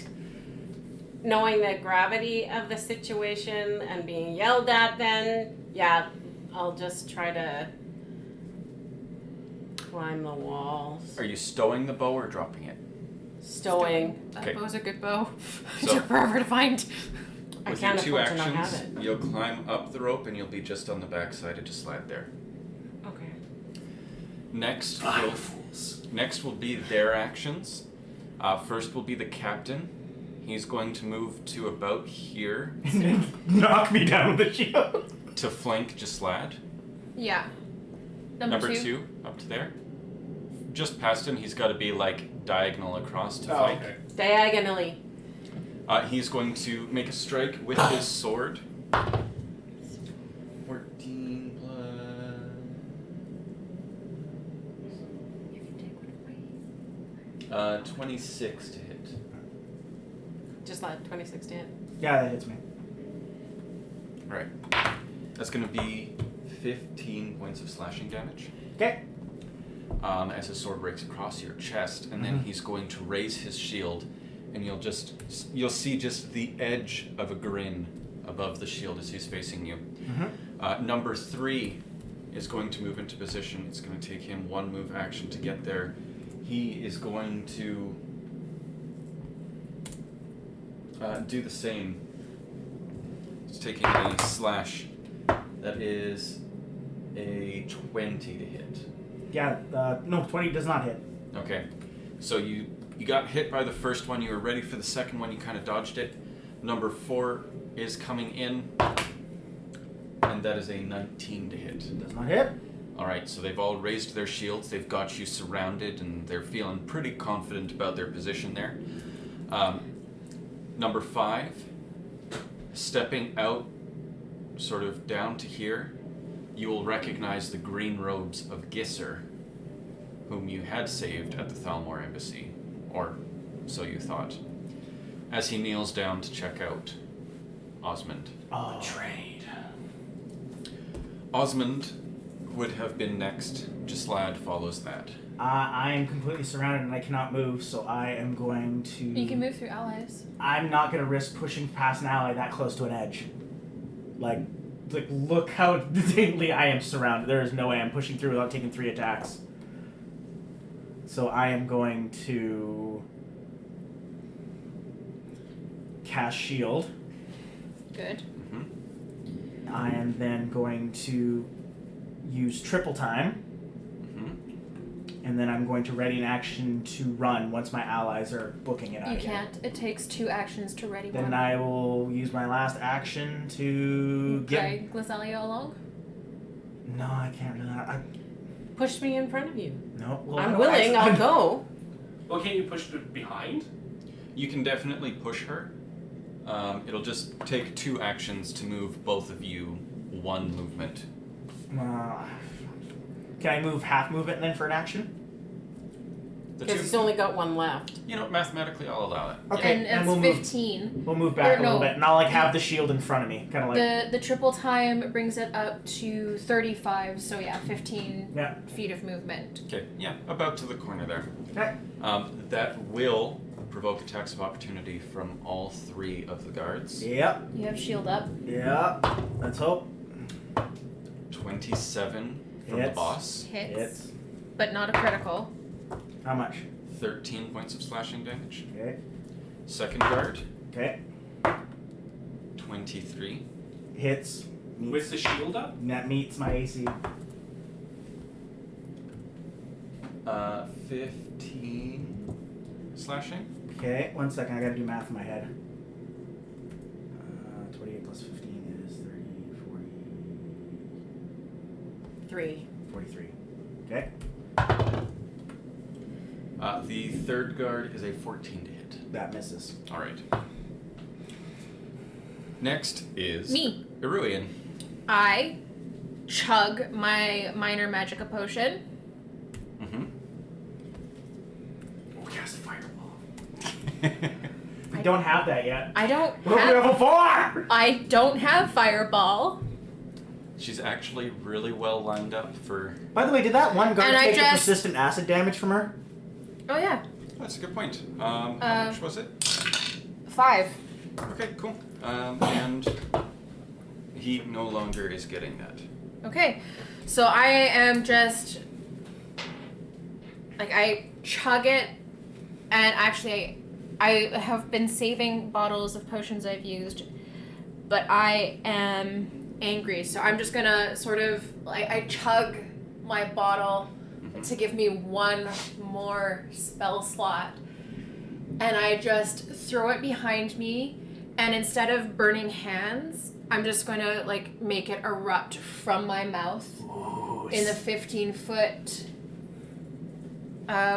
knowing the gravity of the situation and being yelled at, then, yeah, I'll just try to climb the walls. Are you stowing the bow or dropping it? Stowing. That Okay. bow's a good bow. It So- took forever to find. I With can't your 2 afford to not have actions, it. you'll climb up the rope and you'll be just on the backside of Jaslad there. Okay. Next, Vile fools. next will be their actions. First will be the captain. He's going to move to about here And then knock me down with the shield. to flank Jaslad. Yeah. Number two, up to there. Just past him, he's got to be like diagonal across to Oh, flank. okay. Diagonally. He's going to make a strike with his sword. 14 plus 26 to hit. Just like 26 to hit. Yeah, that hits me. Right. That's going to be 15 points of slashing damage. Okay. As his sword breaks across your chest, and then he's going to raise his shield, and you'll see just the edge of a grin above the shield as he's facing you. Number 3 is going to move into position. It's going to take him 1 move action to get there. He is going to do the same. He's taking a slash. That is a 20 to hit. Yeah, no, 20 does not hit. Okay, so you got hit by the first one, you were ready for the second one, you kind of dodged it. Number 4 is coming in, and that is a 19 to hit. Does not hit. Alright, so they've all raised their shields, they've got you surrounded, and they're feeling pretty confident about their position there. Number 5, stepping out, sort of down to here, you will recognize the green robes of Gisser, whom you had saved at the Thalmor embassy, or so you thought, as he kneels down to check out Osmond. Oh. Trade. Osmond would have been next. Jaslad follows that. I am completely surrounded and I cannot move, so I am going to... You can move through allies. I'm not going to risk pushing past an ally that close to an edge. Like, look how distinctly I am surrounded. There is no way I'm pushing through without taking 3 attacks. So I am going to cast shield. Good. I am then going to use triple time, and then I'm going to ready an action to run once my allies are booking it out. You can't. It takes 2 actions to ready one. Then I will use my last action to get... Drag Glazelia along? No, I can't do that. Push me in front of you. No. Well, I'm no, willing, I'll go. Well, can't you push it behind? You can definitely push her. It'll just take 2 actions to move both of you 1 movement. Can I move half movement then for an action? The Because two, he's only got one left. you know, mathematically, I'll allow it. Okay, And and it's we'll move. 15. We'll move back Or a little no. bit, and I'll like have the shield in front of me, kind of like. The triple time brings it up to 35, so yeah, 15 Yeah. feet of movement. Okay, yeah, about to the corner there. Okay. That will provoke attacks of opportunity from all 3 of the guards. Yep. You have shield up. Yep. Let's hope. 27 from the Hits. boss. Hits, Hits. but not a critical. How much? 13 points of slashing damage. Okay. Second guard, Okay. 23. Hits. With the shield up? That meets my AC. 15 slashing. Okay, 1 second. I gotta do math in my head. 28 plus 15 is 30, 40, 3. 43. Okay. The third guard is a 14 to hit. That misses. All right. Next is Me. Iruian. I chug my minor magica potion. Mm-hmm. Oh, cast fireball. We don't have that yet. I don't What do we have. have a 4? I don't have fireball. She's actually really well lined up for. By the way, did that one guard And I take the just- persistent acid damage from her? Oh yeah, That's a good point. How much was it? 5. Okay, cool. And he no longer is getting that. Okay, so I am just like I chug it, and actually I have been saving bottles of potions I've used, but I am angry, so I'm just gonna sort of like I chug my bottle to give me one more spell slot, and I just throw it behind me, and instead of burning hands, I'm just going to like make it erupt from my mouth in the 15-foot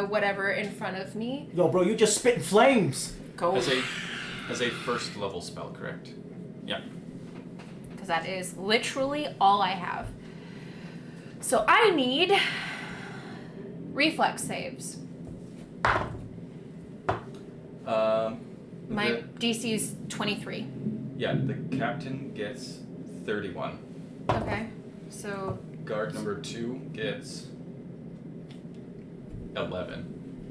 whatever in front of me. Yo, bro, you just spit in flames. Go. As a first level spell, correct? Yeah. Because that is literally all I have. So I need reflex saves. My the- DC is 23. Yeah, the captain gets 31. Okay, so Guard number 2 gets 11.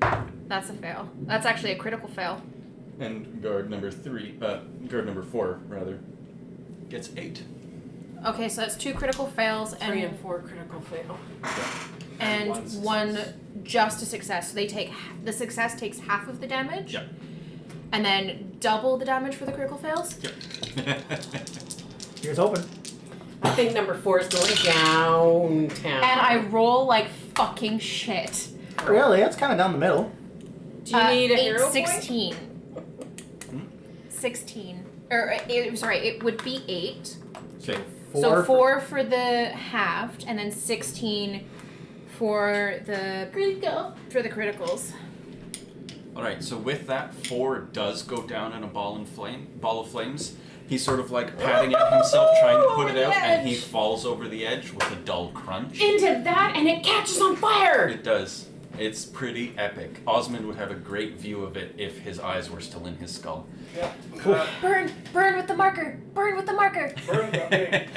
that's a fail. That's actually a critical fail. And guard number 4 rather, gets 8. Okay, so that's 2 critical fails 3 and 4 critical fail. and One one success. just a success. So they take the success takes half of the damage. Yep. And then double the damage for the critical fails. Yep. Here's hoping. I think number 4 is going downtown. And I roll like fucking shit. Really? That's kind of down the middle. Do you need a 8, hero point? 16. 16. Or it would be 8. Okay. So 4 for the halved, and then 16 for the criticals. All right. So with that, 4 does go down in a ball of flames. He's sort of like patting at himself, trying to put it out, and he falls over the edge with a dull crunch. Into that, and it catches on fire! It does. It's pretty epic. Osmond would have a great view of it if his eyes were still in his skull. Yeah. Burn with the marker. Burn with the marker. Burn, okay.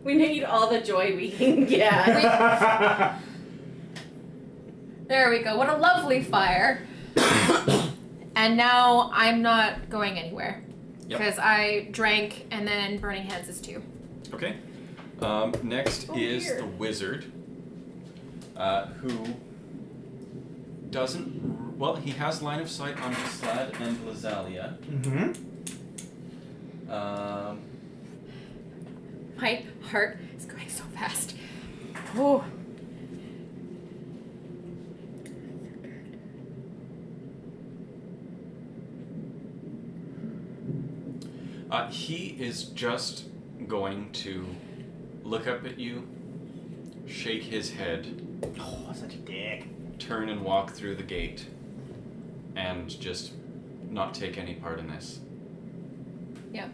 We need all the joy we can get. There we go. What a lovely fire. And now I'm not going anywhere. Yep. Because I drank and then Burning Hands is 2. Okay. Next is dear. the wizard, who doesn't. Well, he has line of sight on Vlad and Lazalia. Mm-hmm. My heart is going so fast. Oh. He is just going to look up at you, shake his head, Oh, such a dick. turn and walk through the gate, and just not take any part in this. Yeah.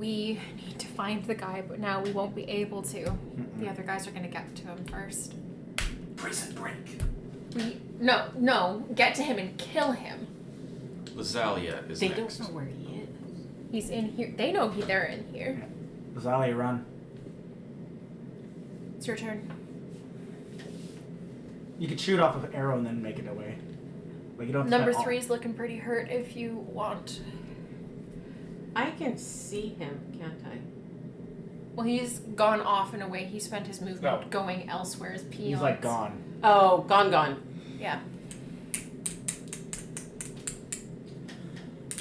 We need to find the guy, but now we won't be able to. The other guys are gonna get to him first. Prison break. No, get to him and kill him. Lazalia is They next. don't know where he is. He's in here. They know they're in here. Zalia, run. It's your turn. You could shoot off an arrow and then make it away. Like you don't. Number spend all- 3's looking pretty hurt if you want. I can see him, can't I? Well, he's gone off and away. He spent his movement No. going elsewhere as peons. He's like gone. Oh, gone. Yeah.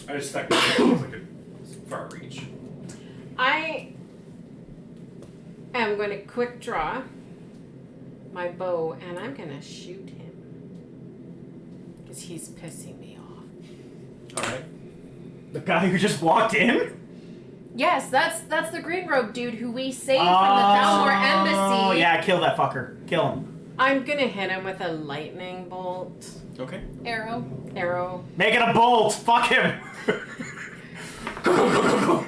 I just stuck it was like a far reach. I am going to quick draw my bow and I'm going to shoot him. Because he's pissing me off. All right. The guy who just walked in. Yes, that's the green robe dude who we saved from the Thalmor embassy. Oh yeah, kill that fucker. Kill him. I'm going to hit him with a lightning bolt Okay. Arrow. arrow. Make it a bolt. Fuck him. Go.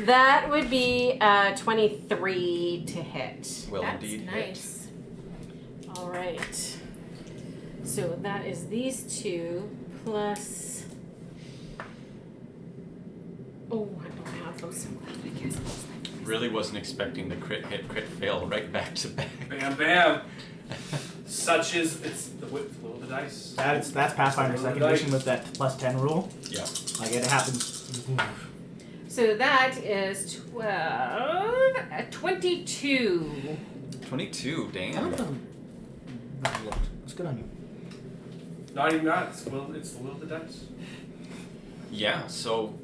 That would be 23 to hit. Well, That's indeed. nice. All right. So that is these two plus. Oh, I don't have those. I guess. Really wasn't expecting the crit hit, crit fail right back to back. Bam, bam. Such is it's the width of the dice. That's Pathfinder second edition with that +10 rule. Yeah. Like it happens. So that is 12, 22. 22. I Damn. don't know. It's good on you. Not even that. It's the will of the dice. Yeah. So,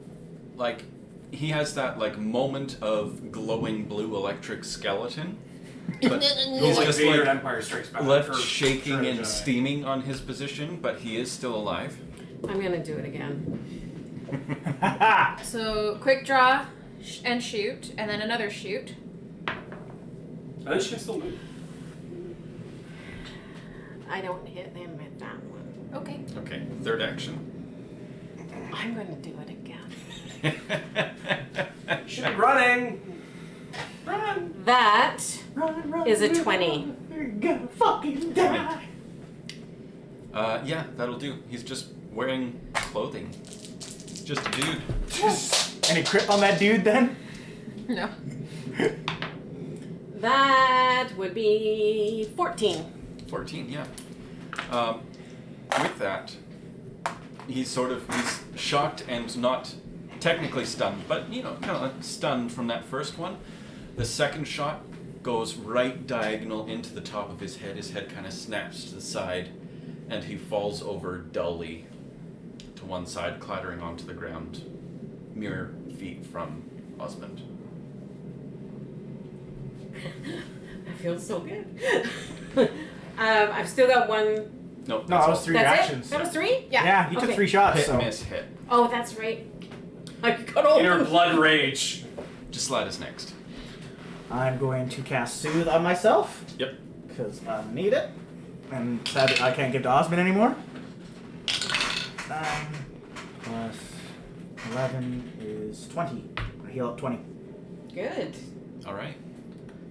like, he has that like moment of glowing blue electric skeleton, but He's he's like just Vader in like Empire Strikes Back. left or shaking Return of and the Jedi. steaming on his position, but he is still alive. I'm going to do it again. So quick draw and shoot, and then another shoot. And then she can still move. I don't hit him with that one. Okay. Okay. Third action. I'm going to do it again. Should be running. Run. That Run, is a 20. You're gonna fucking die. Yeah, that'll do. He's just wearing clothing. Just a dude. Any crit on that dude then? No. That would be 14. 14, yeah. With that, he's shocked and not technically stunned, but kind of stunned from that first one. The second shot goes right diagonal into the top of his head. His head kind of snaps to the side, and he falls over dully to one side, clattering onto the ground, mere feet from Osmond. That feels so good. I've still got one. Nope, No, that's that was all. 3 That's actions. it? That was 3? Yeah, you took Okay. 3 shots. Hit, So. miss, hit. Oh, that's right. I got all Inner of them. blood rage. Just slide is next. I'm going to cast Soothe on myself. Yep. Because I need it. And sadly, I can't give to Osmond anymore. 9 plus 11 is 20. I heal up 20. Good. All right.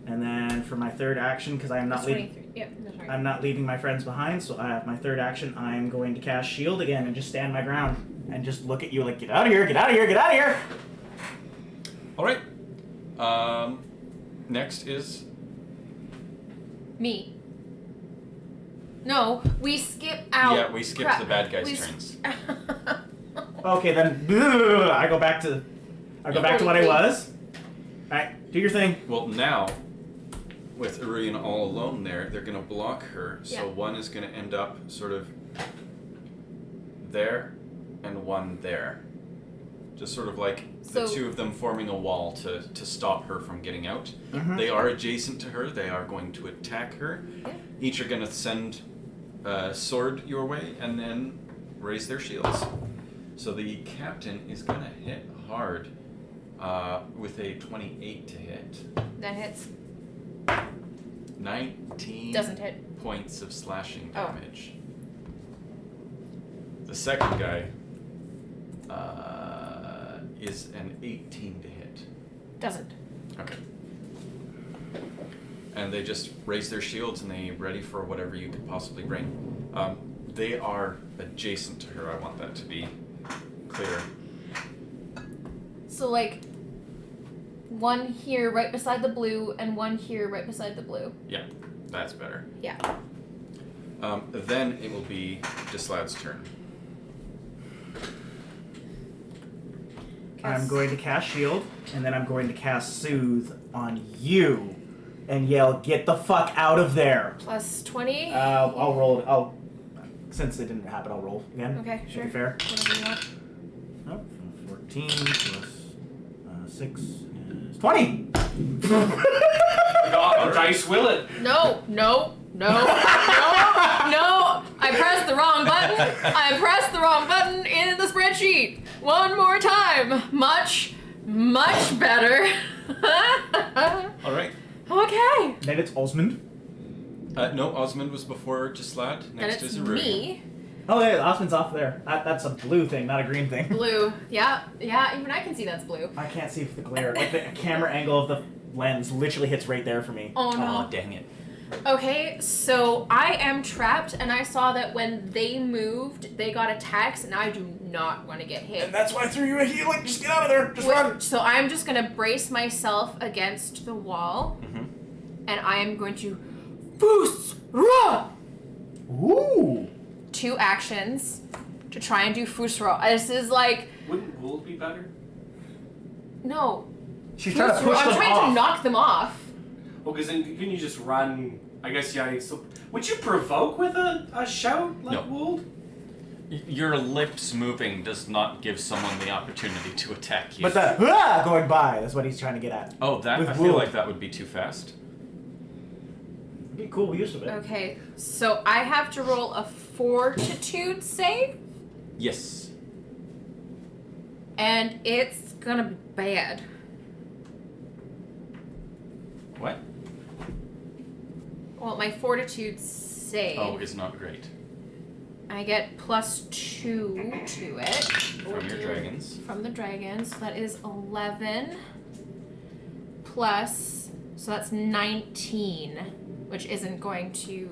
And then for my third action, because I am not That's leaving, 23. Yep. That's right. I'm not leaving my friends behind. So I have my third action. I'm going to cast Shield again and just stand my ground and just look at you like, get out of here, get out of here, get out of here. All right. Next is Me. No, we skip out. yeah. We skipped Crap. the bad guys' We turns. Okay, then I go back to what I was. All right, do your thing. Well, now with Irian all alone there, they're gonna block her. So Yeah. one is gonna end up sort of there, and one there. Just sort of like the So- two of them forming a wall to stop her from getting out. Mhm. They are adjacent to her. They are going to attack her. Yeah. Each are gonna send a sword your way and then raise their shields. So the captain is gonna hit hard with a 28 to hit. That hits. 19 Doesn't hit. points of slashing Oh. damage. The second guy Is an 18 to hit. Doesn't. Okay. And they just raise their shields and they ready for whatever you could possibly bring. They are adjacent to her. I want that to be clear. So like one here right beside the blue and one here right beside the blue. Yeah, that's better. Yeah. Then it will be Dislad's turn. I'm going to cast Shield, and then I'm going to cast Soothe on you, and yell, "Get the fuck out of there!" Plus 20. I'll roll. Since it didn't happen, I'll roll again. Okay, Make sure. it fair. Whatever you want. Nope. 14 plus 6 is 20. God, the dice will it. No. I pressed the wrong button. I pressed the wrong button in the spreadsheet. One more time. Much better. All right. Okay. Then it's Osmond. No, Osmond was before Dislad. And Next it's is Aurelian. me. Oh, yeah, Osmond's off there. That's a blue thing, not a green thing. Blue. Yeah. Even I can see that's blue. I can't see the glare. Like the camera angle of the lens literally hits right there for me. Oh no. Oh, dang it. Okay, so I am trapped, and I saw that when they moved, they got attacks, and I do not want to get hit. And that's why I threw you a healing. Just get out of there. Just run. So I'm just gonna brace myself against the wall, and I am going to Fusra! Ooh. 2 actions to try and do Fusra. This is like, Wouldn't wool be better? no. She's trying to Fusra. push I'm them trying off. to knock them off. Well, because then can you just run? I guess yeah. So would you provoke with a shout like No. Wold? Your lips moving does not give someone the opportunity to attack you. But the going by is what he's trying to get at. Oh, that with I feel wool. like that would be too fast. Be cool use of it. Okay, so I have to roll a fortitude save, Yes. and it's gonna be bad. What? Well, my fortitude save. Oh, is not great. I get +2 to it. From your dragons. From the dragons. So that is 11 plus, so that's 19, which isn't going to,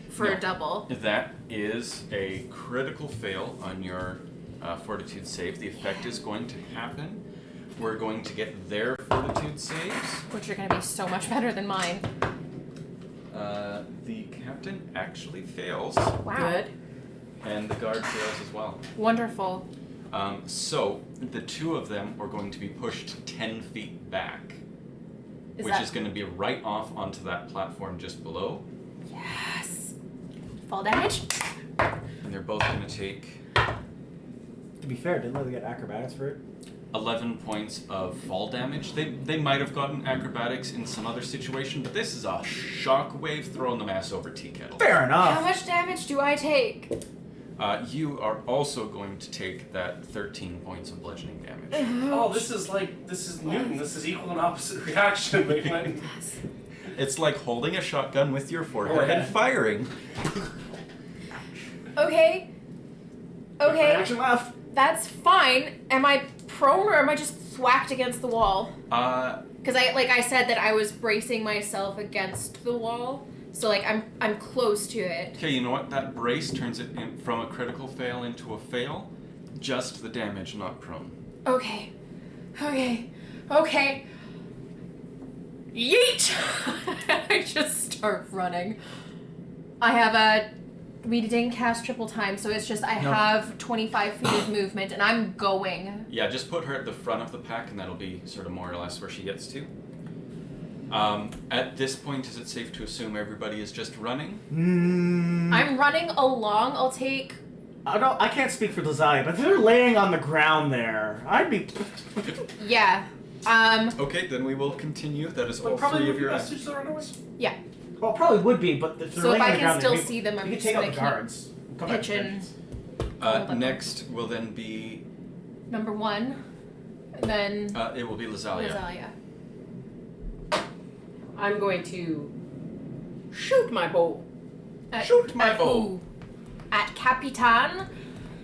for No. a double. That is a critical fail on your fortitude save. The effect is going to happen. We're going to get their fortitude saves. Which are going to be so much better than mine. The captain actually fails, Wow. Good. and the guard fails as well. Wonderful. So the two of them are going to be pushed 10 feet back, which is going to be right off onto that platform just below. Yes. Fall damage? And they're both going to take To be fair, didn't they get acrobatics for it? 11 points of fall damage. They might have gotten acrobatics in some other situation, but this is a shockwave throwing the mass over tea kettle. Fair How enough. much damage do I take? You are also going to take that 13 points of bludgeoning damage. Oh, this is Newton. This is equal and opposite reaction. It's like holding a shotgun with your forehead and firing. Okay. Action left. That's fine. Am I prone or am I just thwacked against the wall? Because I said that I was bracing myself against the wall, so like I'm close to it. Okay, you know what? That brace turns it from a critical fail into a fail. Just the damage, not prone. Okay. Yeet! I just start running. I have we didn't cast triple time, so it's just I have 25 feet of movement, and I'm going. Yeah, just put her at the front of the pack, and that'll be sort of more or less where she gets to. At this point, is it safe to assume everybody is just running? I'm running along. I'll take. I can't speak for Lazai, but if they're laying on the ground there, I'd be. Yeah. Okay, then we will continue. That is all probably three would of be your best to the runaways. Yeah. Well, it probably would be, but if they're So if laying on I the can ground, still then see them, I'm we just can take out gonna the keep guards. Come back to pitching. finish. Next will then be... Number 1, and then it will be Lazalia. Rosalia. I'm going to shoot my bow. Shoot my at bow. who? At Capitan,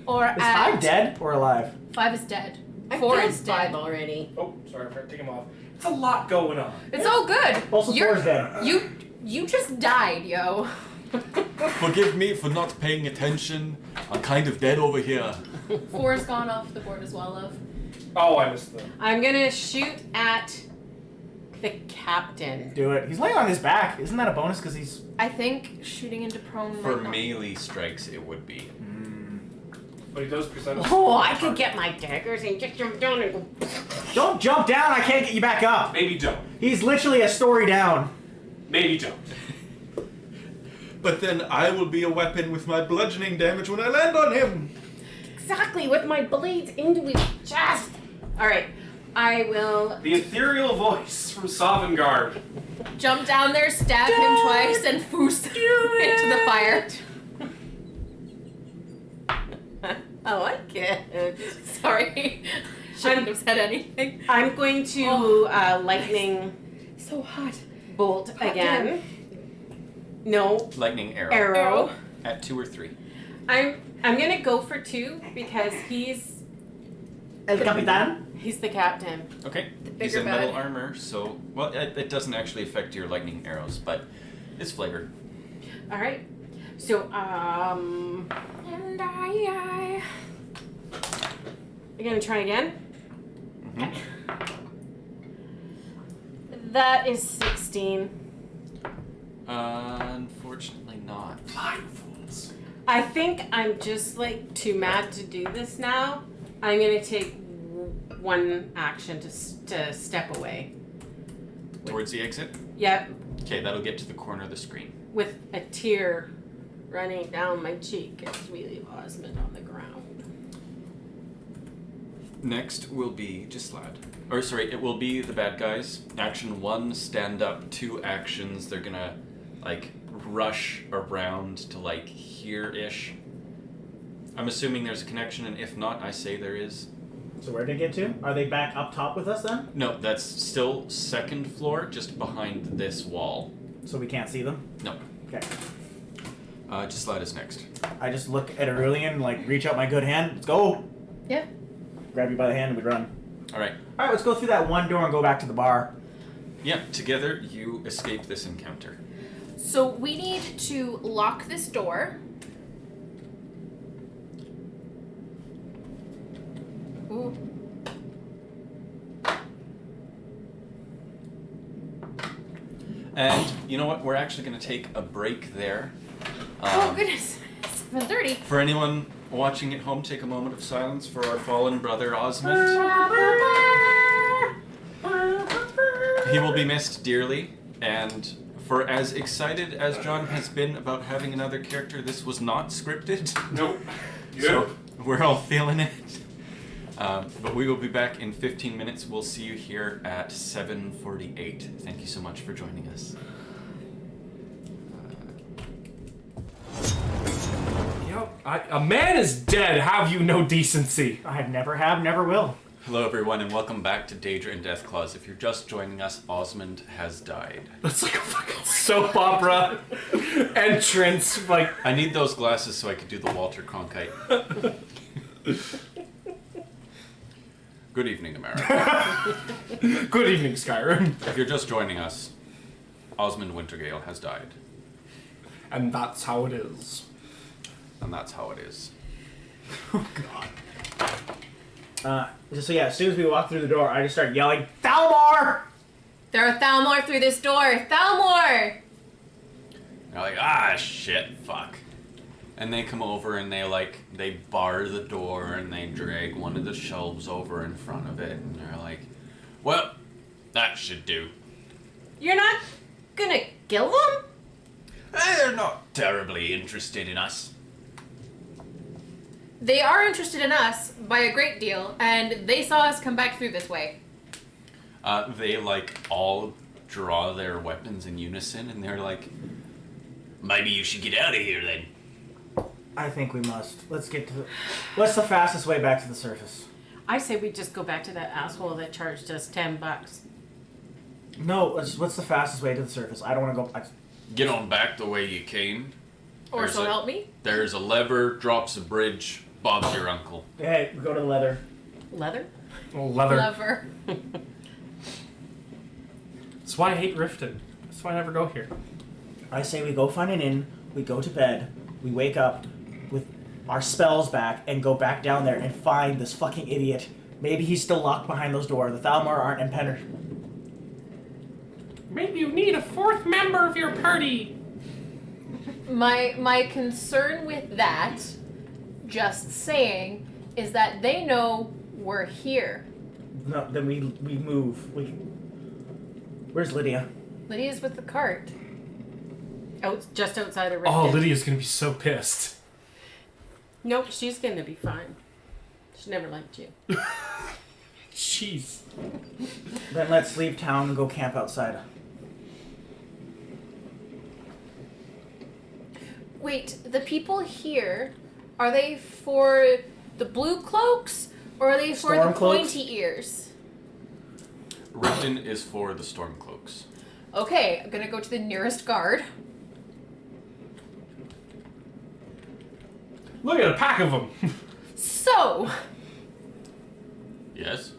or Is at 5 dead or alive? 5 is dead. I Four killed is 5 dead. already. Oh, sorry, I forgot to take him off. It's a lot going on. It's all good. Also, You're- 4's dead. You just died, yo. Forgive me for not paying attention. I'm kind of dead over here. 4's gone off the board as well, love. Oh, I missed them. I'm gonna shoot at the captain. Do it. He's laying on his back. Isn't that a bonus because he's... I think shooting into prone For might not- melee strikes, it would be. But he does present. Oh, I could get my daggers and just jump down and go. Don't jump down. I can't get you back up. Maybe don't. He's literally a story down. Maybe don't. But then I will be a weapon with my bludgeoning damage when I land on him. Exactly, with my blades into his chest. All right, I will. The ethereal voice from Sovngarde. Jump down there, stab him twice, and foos into the fire. I like it. Sorry. Shouldn't have said anything. I'm going to lightning So hot. bolt again. No, Lightning arrow. arrow. At 2 or 3. I'm gonna go for 2 because he's El Capitan. the captain. Okay. He's bigger in metal bad. armor, so well, it doesn't actually affect your lightning arrows, but it's flavored. All right. So And I. you're gonna try again. Mhm. That is 16. Unfortunately not. Flying fools. I think I'm just like too mad to do this now. I'm gonna take one action to step away. Towards the exit? Yep, Okay, that'll get to the corner of the screen. with a tear running down my cheek as we leave Osmond on the ground. Next will be Gislad. Or sorry, it will be the bad guys. Action 1, stand up. 2 actions, they're gonna like rush around to like here-ish. I'm assuming there's a connection, and if not, I say there is. So where did they get to? Are they back up top with us then? No, that's still second floor, just behind this wall. So we can't see them? No. Okay. Gislad is next. I just look at Aurelian, like reach out my good hand. Let's go. Yeah. Grab you by the hand and we run. Alright. Alright, let's go through that one door and go back to the bar. Yeah, together you escape this encounter. So we need to lock this door. Ooh. And you know what? We're actually going to take a break there. Oh goodness. 7:30. For anyone watching at home, take a moment of silence for our fallen brother Osmond. He will be missed dearly, and for as excited as John has been about having another character, this was not scripted. Nope. So we're all feeling it. But we will be back in 15 minutes. We'll see you here at 7:48. Thank you so much for joining us. A man is dead. Have you no decency? I have, never will. Hello, everyone, and welcome back to Daedra and Deathclaws. If you're just joining us, Osmond has died. That's like a fucking soap opera entrance. Like, I need those glasses so I could do the Walter Cronkite. Good evening, America. good evening, Skyrim. If you're just joining us, Osmond Wintergale has died. And that's how it is. And that's how it is. Oh god. So yeah, as soon as we walk through the door, I just start yelling, Thalmor! There are Thalmor through this door. Thalmor! They're like, shit, fuck. And they come over and they bar the door and they drag one of the shelves over in front of it. And they're like, well, that should do. You're not gonna kill them? They're not terribly interested in us. They are interested in us by a great deal, and they saw us come back through this way. They all draw their weapons in unison and they're like, maybe you should get out of here then. I think we must. What's the fastest way back to the surface? I say we just go back to that asshole that charged us $10. No, what's the fastest way to the surface? I don't want to go... Get on back the way you came. Or so help me. There's a lever, drops a bridge, Bob's your uncle. Hey, we go to the leather. Leather? Oh, leather. Lover. That's why I hate Riften. That's why I never go here. I say we go find an inn, we go to bed, we wake up with our spells back, and go back down there and find this fucking idiot. Maybe he's still locked behind those doors. The Thalmor aren't impenetrable. Maybe you need a fourth member of your party. My concern with that, just saying, is that they know we're here. No, then we move. Where's Lydia? Lydia's with the cart. Just outside of Oh, Riften. Lydia's gonna be so pissed. Nope, she's gonna be fine. She never liked you. Jeez. Then let's leave town and go camp outside. Wait, the people here, are they for the blue cloaks or are they for Storm the cloaks? pointy ears? Riften is for the Stormcloaks. Okay, I'm gonna go to the nearest guard. Look at a pack of them. So, Yes?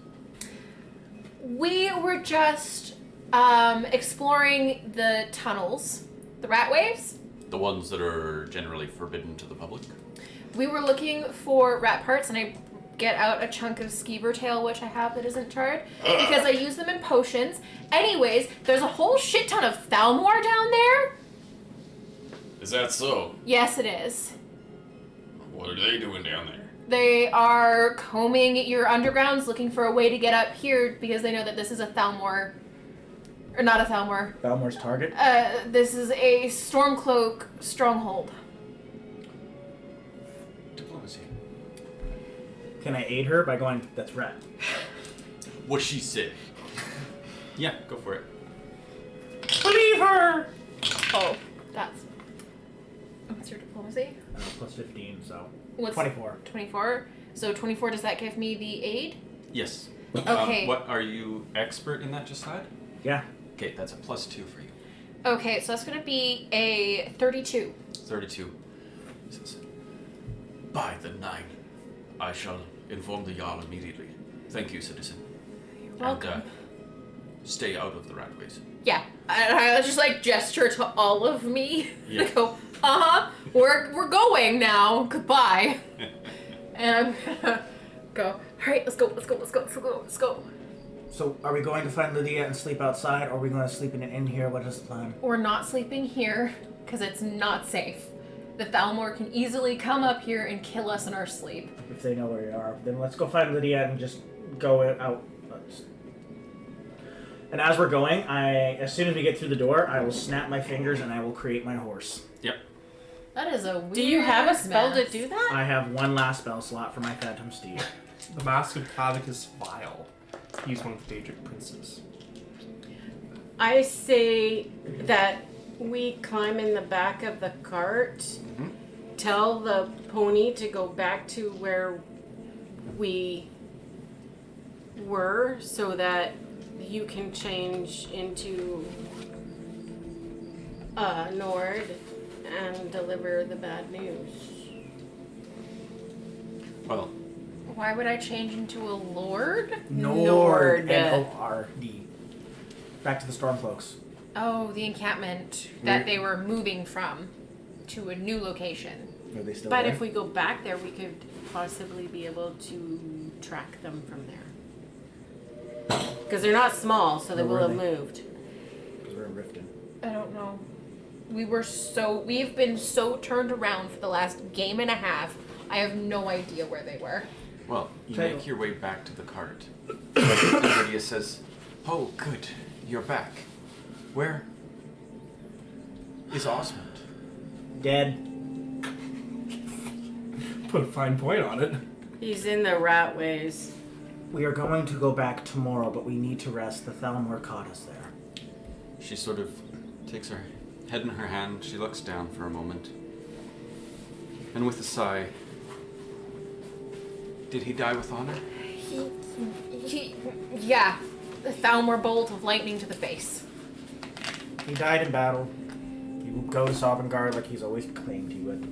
we were just exploring the tunnels, the Ratways. The ones that are generally forbidden to the public. We were looking for rat parts, and I get out a chunk of skeever tail, which I have that isn't charred, because I use them in potions. Anyways, there's a whole shit ton of Thalmor down there. Is that so? Yes, it is. What are they doing down there? They are combing your undergrounds, looking for a way to get up here, because they know that this is a Thalmor. Or not a Thalmor. Balmor's target. This is a Stormcloak stronghold. Diplomacy. Can I aid her by going, that's rat? What she said. Yeah, go for it. Believe her. Oh, that's... What's your diplomacy? Plus 15, so. What's 24. 24. So 24, does that give me the aid? Yes. Okay. What are you expert in that just had? Yeah. Okay, that's a +2 for you. Okay, so that's going to be a 32. 32. He says, by the 9, I shall inform the Jarl immediately. Thank you, citizen. You're welcome. And stay out of the Ratways. Yeah, I just like gesture to all of me. Yeah. I go, we're going now. Goodbye. And I'm gonna go. All right, let's go. So, are we going to find Lydia and sleep outside, or are we going to sleep in an inn here? What is the plan? We're not sleeping here because it's not safe. The Thalmor can easily come up here and kill us in our sleep. If they know where we are, then let's go find Lydia and just go out. And as we're going, as soon as we get through the door, I will snap my fingers and I will create my horse. Yep. That is a weird. Do you have a spell mess. to do that? I have one last spell slot for my Phantom Steed. The Mask of Havoc is vile. He's one of the Daedric princes. I say that we climb in the back of the cart, tell the pony to go back to where we were so that you can change into Nord and deliver the bad news. Well, Why would I change into a lord? Nord. N-O-R-D. Back to the Stormcloaks. Oh, the encampment that they were moving from to a new location. Are they still But there? if we go back there, we could possibly be able to track them from there. Because they're not small, so they Where will were have they? moved. Because we're in Riften. I don't know. We've been so turned around for the last game and a half. I have no idea where they were. well, you Tell you- make your way back to the cart. And Lydia says, oh, good, you're back. Where is Osmond? Dead. Put a fine point on it. He's in the Ratways. We are going to go back tomorrow, but we need to rest. The Thalmor caught us there. She sort of takes her head in her hand. She looks down for a moment. And with a sigh, did he die with honor? Yeah, the Thalmor bolt of lightning to the face. He died in battle. He will go to Sovngarde like he's always claimed he would.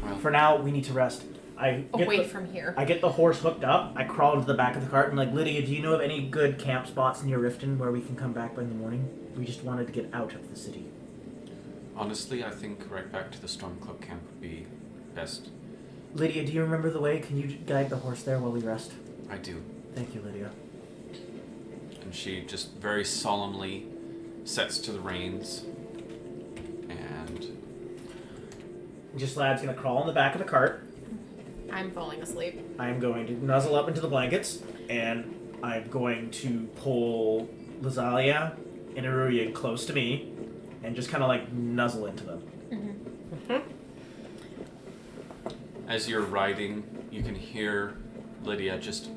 Well, For now, we need to rest. I get away the, from here. I get the horse hooked up. I crawl into the back of the cart and like, Lydia, do you know of any good camp spots near Riften where we can come back by the morning? We just wanted to get out of the city. Honestly, I think right back to the Stormcloak camp would be best. Lydia, do you remember the way? Can you guide the horse there while we rest? I do. Thank you, Lydia. And she just very solemnly sets to the reins. And Gislad's gonna crawl in the back of the cart. I'm falling asleep. I'm going to nuzzle up into the blankets, and I'm going to pull Lazalia and Iruya close to me, and just kind of like nuzzle into them. as you're riding, you can hear Lydia just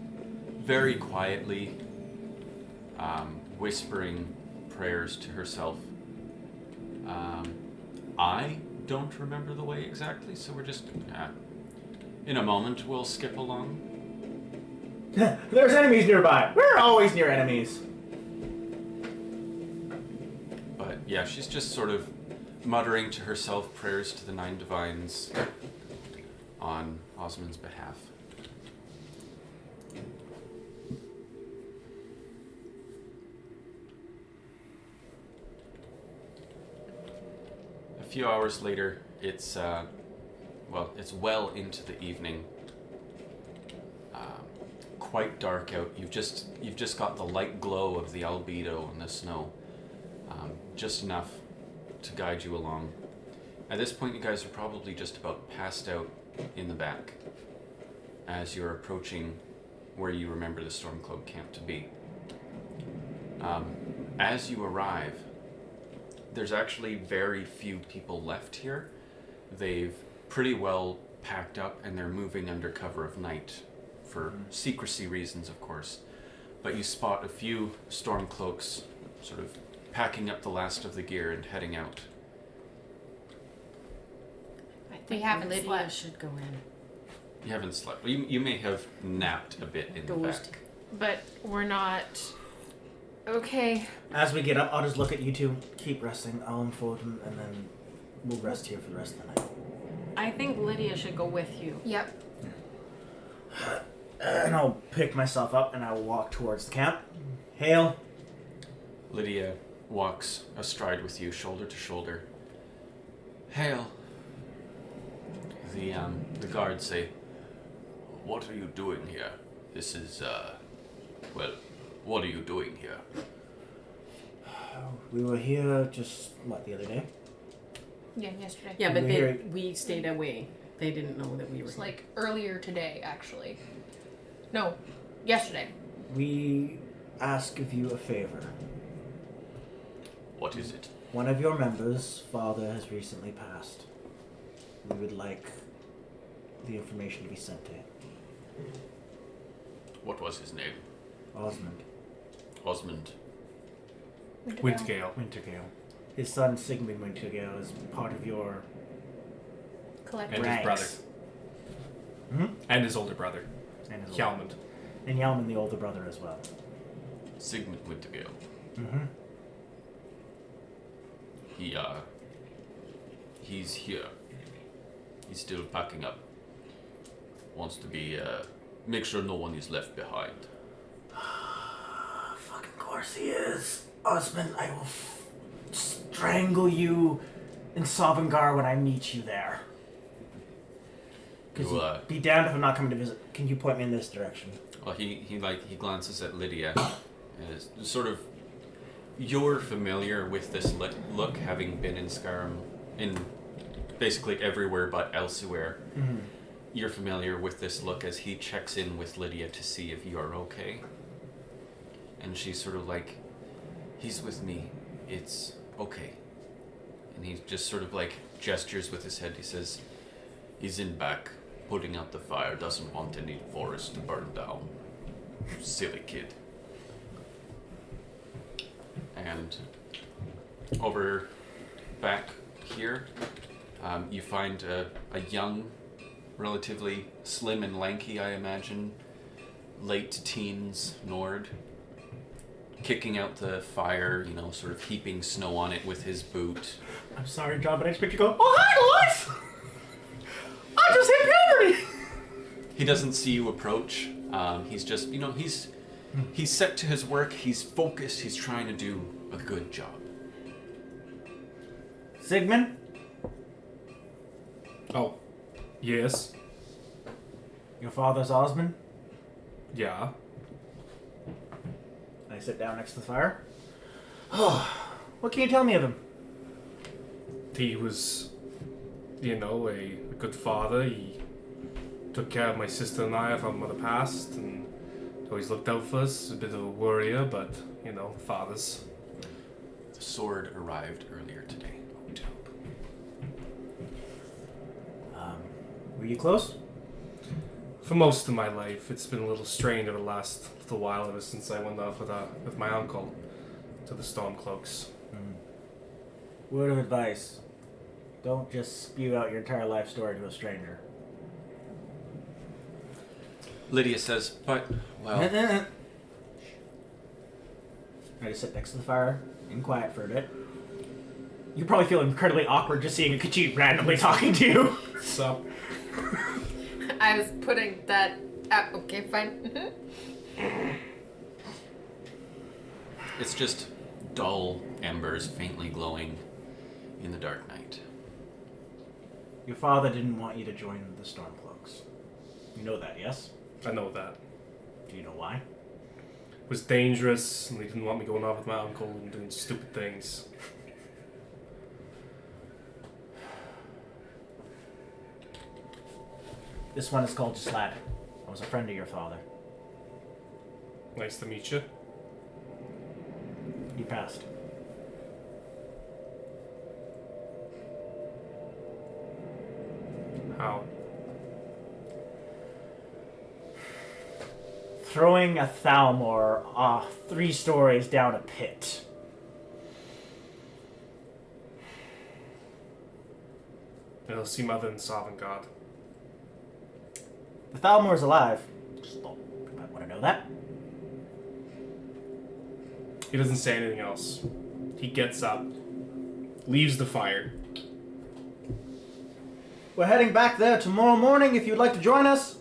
very quietly whispering prayers to herself. I don't remember the way exactly, so we're just... in a moment, we'll skip along. There's enemies nearby. We're always near enemies. But yeah, she's just sort of muttering to herself prayers to the Nine Divines on Osmond's behalf. A few hours later, it's well into the evening. Quite dark out. You've just got the light glow of the albedo in the snow, just enough to guide you along. At this point, you guys are probably just about passed out in the back as you're approaching where you remember the Stormcloak camp to be. As you arrive, there's actually very few people left here. They've pretty well packed up and they're moving under cover of night for secrecy reasons, of course. But you spot a few Stormcloaks sort of packing up the last of the gear and heading out. I We think haven't Lydia slept. should go in. You haven't slept. You may have napped a bit in the Dozed. back. But we're not... Okay. As we get up, I'll just look at you two. Keep resting. I'll unfold them, and then we'll rest here for the rest of the night. I think Lydia should go with you. Yep. And I'll pick myself up, and I will walk towards the camp. Hail. Lydia walks astride with you, shoulder to shoulder. Hail. The guards say, "What are you doing here? This is, what are you doing here?" We were here just, the other day? Yeah, yesterday. Yeah, but We're we stayed away. They didn't know that we It were was here. like earlier today, actually. No, yesterday. We ask of you a favor. What is it? One of your members' father has recently passed. We would like the information to be sent to him. What was his name? Osmond. Osmond. Windgale. Wintergale. His son Sigmund Wintergale is part of your Collective. And his ranks. brother. Hmm? And his older brother, And his Hjalmund. And Hjalmund, the older brother, as well. Sigmund Wintergale. Mm-hmm. He's here. He's still packing up. Wants to be, make sure no one is left behind. Fucking course he is. Osmond, I will strangle you in Savangar when I meet you there. Because You, be damned if I'm not coming to visit. Can you point me in this direction? Well, he glances at Lydia, and is sort of. You're familiar with this look, having been in Skyrim, in basically everywhere but elsewhere. Mm-hmm. You're familiar with this look as he checks in with Lydia to see if you're okay. And she's sort of like, "He's with me. It's okay." And he just sort of like gestures with his head. He says, "He's in back, putting out the fire. Doesn't want any forest to burn down. Silly kid." And over back here, you find a young, relatively slim and lanky, I imagine, late teens Nord, kicking out the fire, sort of heaping snow on it with his boot. I'm sorry, John, but I expect you to go, "Oh, hi, boys! I just hit puberty!" He doesn't see you approach. He's just, he's set to his work. He's focused. He's trying to do a good job. Sigmund? Oh, yes. Your father's Osmond? Yeah. I sit down next to the fire. Oh, what can you tell me of him? He was, a good father. He took care of my sister and I from the past, and always looked out for us. A bit of a worrier, but, fathers. The sword arrived earlier today. Were you close? For most of my life, it's been a little strained over the last little while, ever since I went off with my uncle to the Stormcloaks. Word of advice. Don't just spew out your entire life story to a stranger. Lydia says, but, well... I just sit next to the fire, in quiet for a bit. You probably feel incredibly awkward just seeing a Khajiit randomly talking to you. Sup? I was putting that. Okay, fine. It's just dull embers faintly glowing in the dark night. Your father didn't want you to join the Stormcloaks. You know that, yes? I know that. Do you know why? It was dangerous, and they didn't want me going off with my uncle and doing stupid things. This one is called Slav. I was a friend of your father. Nice to meet you. He passed. How? Throwing a Thalmor 3 stories down a pit. I'll see Mother and Sovereign God. The Thalmor's alive. Just thought you might want to know that. He doesn't say anything else. He gets up, leaves the fire. We're heading back there tomorrow morning if you'd like to join us.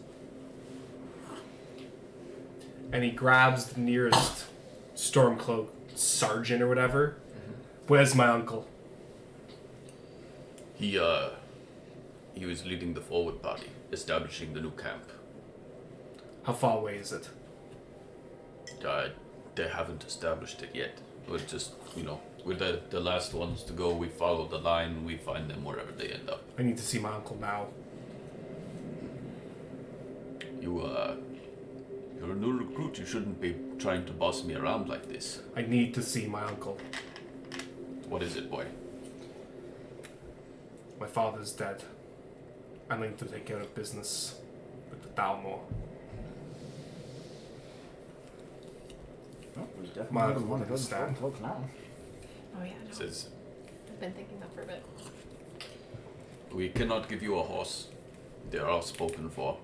And he grabs the nearest Stormcloak sergeant or whatever. Where's my uncle? He was leading the forward party, establishing the new camp. How far away is it? They haven't established it yet. We're just, we're the last ones to go. We follow the line. We find them wherever they end up. I need to see my uncle now. You're a new recruit. You shouldn't be trying to boss me around like this. I need to see my uncle. What is it, boy? My father's dead. I need to take care of business with the Thalmor. My uncle won't understand. Oh yeah, no. Says, I've been thinking that for a bit. we cannot give you a horse. They are all spoken for,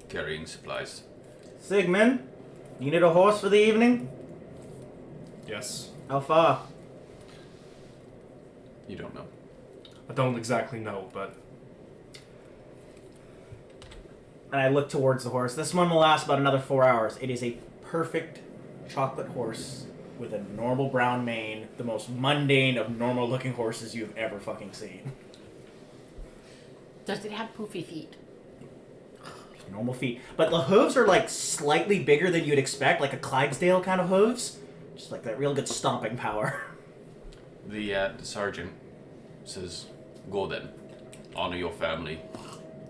carrying supplies. Sigmund, you need a horse for the evening? Yes. How far? You don't know. I don't exactly know, but And I look towards the horse. This one will last about another 4 hours. It is a perfect chocolate horse with a normal brown mane, the most mundane of normal looking horses you've ever fucking seen. Does it have poofy feet? Normal feet. But the hooves are like slightly bigger than you'd expect, like a Clydesdale kind of hooves. Just like that real good stomping power. The sergeant says, go then. Honor your family.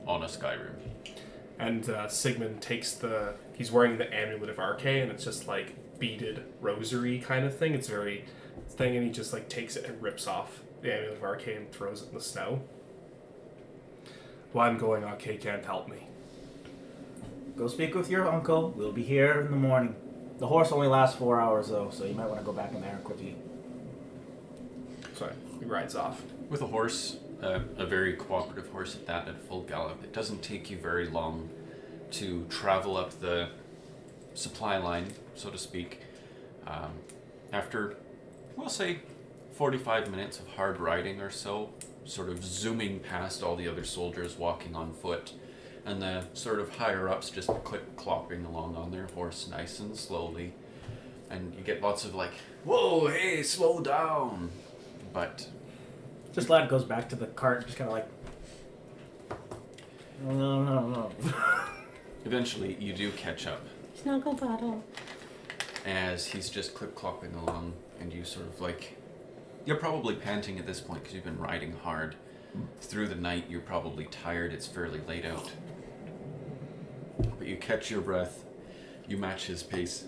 Honor Skyrim. and Sigmund takes he's wearing the amulet of Arche, and it's just like beaded rosary kind of thing. It's very thing, and he just like takes it and rips off the amulet of Arche and throws it in the snow. While I'm going, Arche can't help me. Go speak with your uncle. We'll be here in the morning. The horse only lasts 4 hours, though, so you might want to go back in there and quickly. So he rides off. With a horse, a very cooperative horse at that, at full gallop, it doesn't take you very long to travel up the supply line, so to speak. After, we'll say, 45 minutes of hard riding or so, sort of zooming past all the other soldiers walking on foot, And the sort of higher ups just clopping along on their horse nice and slowly. And you get lots of like, whoa, hey, slow down. But This lad goes back to the cart, just kind of like, no. eventually you do catch up Snuggle bottle. as he's just clip-clopping along, and you sort of like, you're probably panting at this point because you've been riding hard. Through the night, you're probably tired, it's fairly late out. But you catch your breath, you match his pace,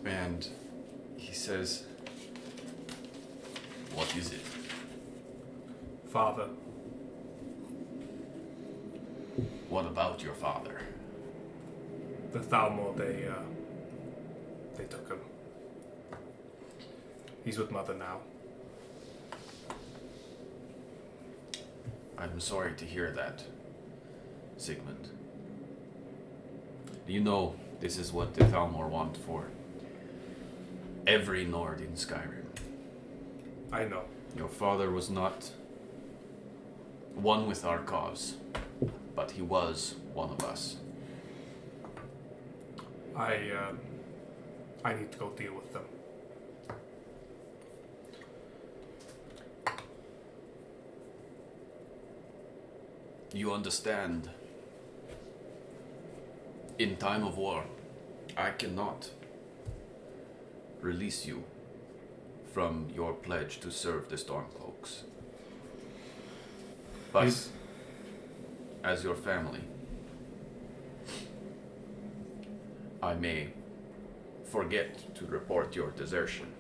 and he says, "What is it?" Father, "What about your father?" the Thalmor, they took him. He's with Mother now. I'm sorry to hear that, Sigmund. You know this is what the Thalmor want for every Nord in Skyrim. I know. Your father was not one with our cause, but he was one of us. I need to go deal with them. You understand, in time of war, I cannot release you from your pledge to serve the Stormcloaks. But Yes. as your family, I may forget to report your desertion.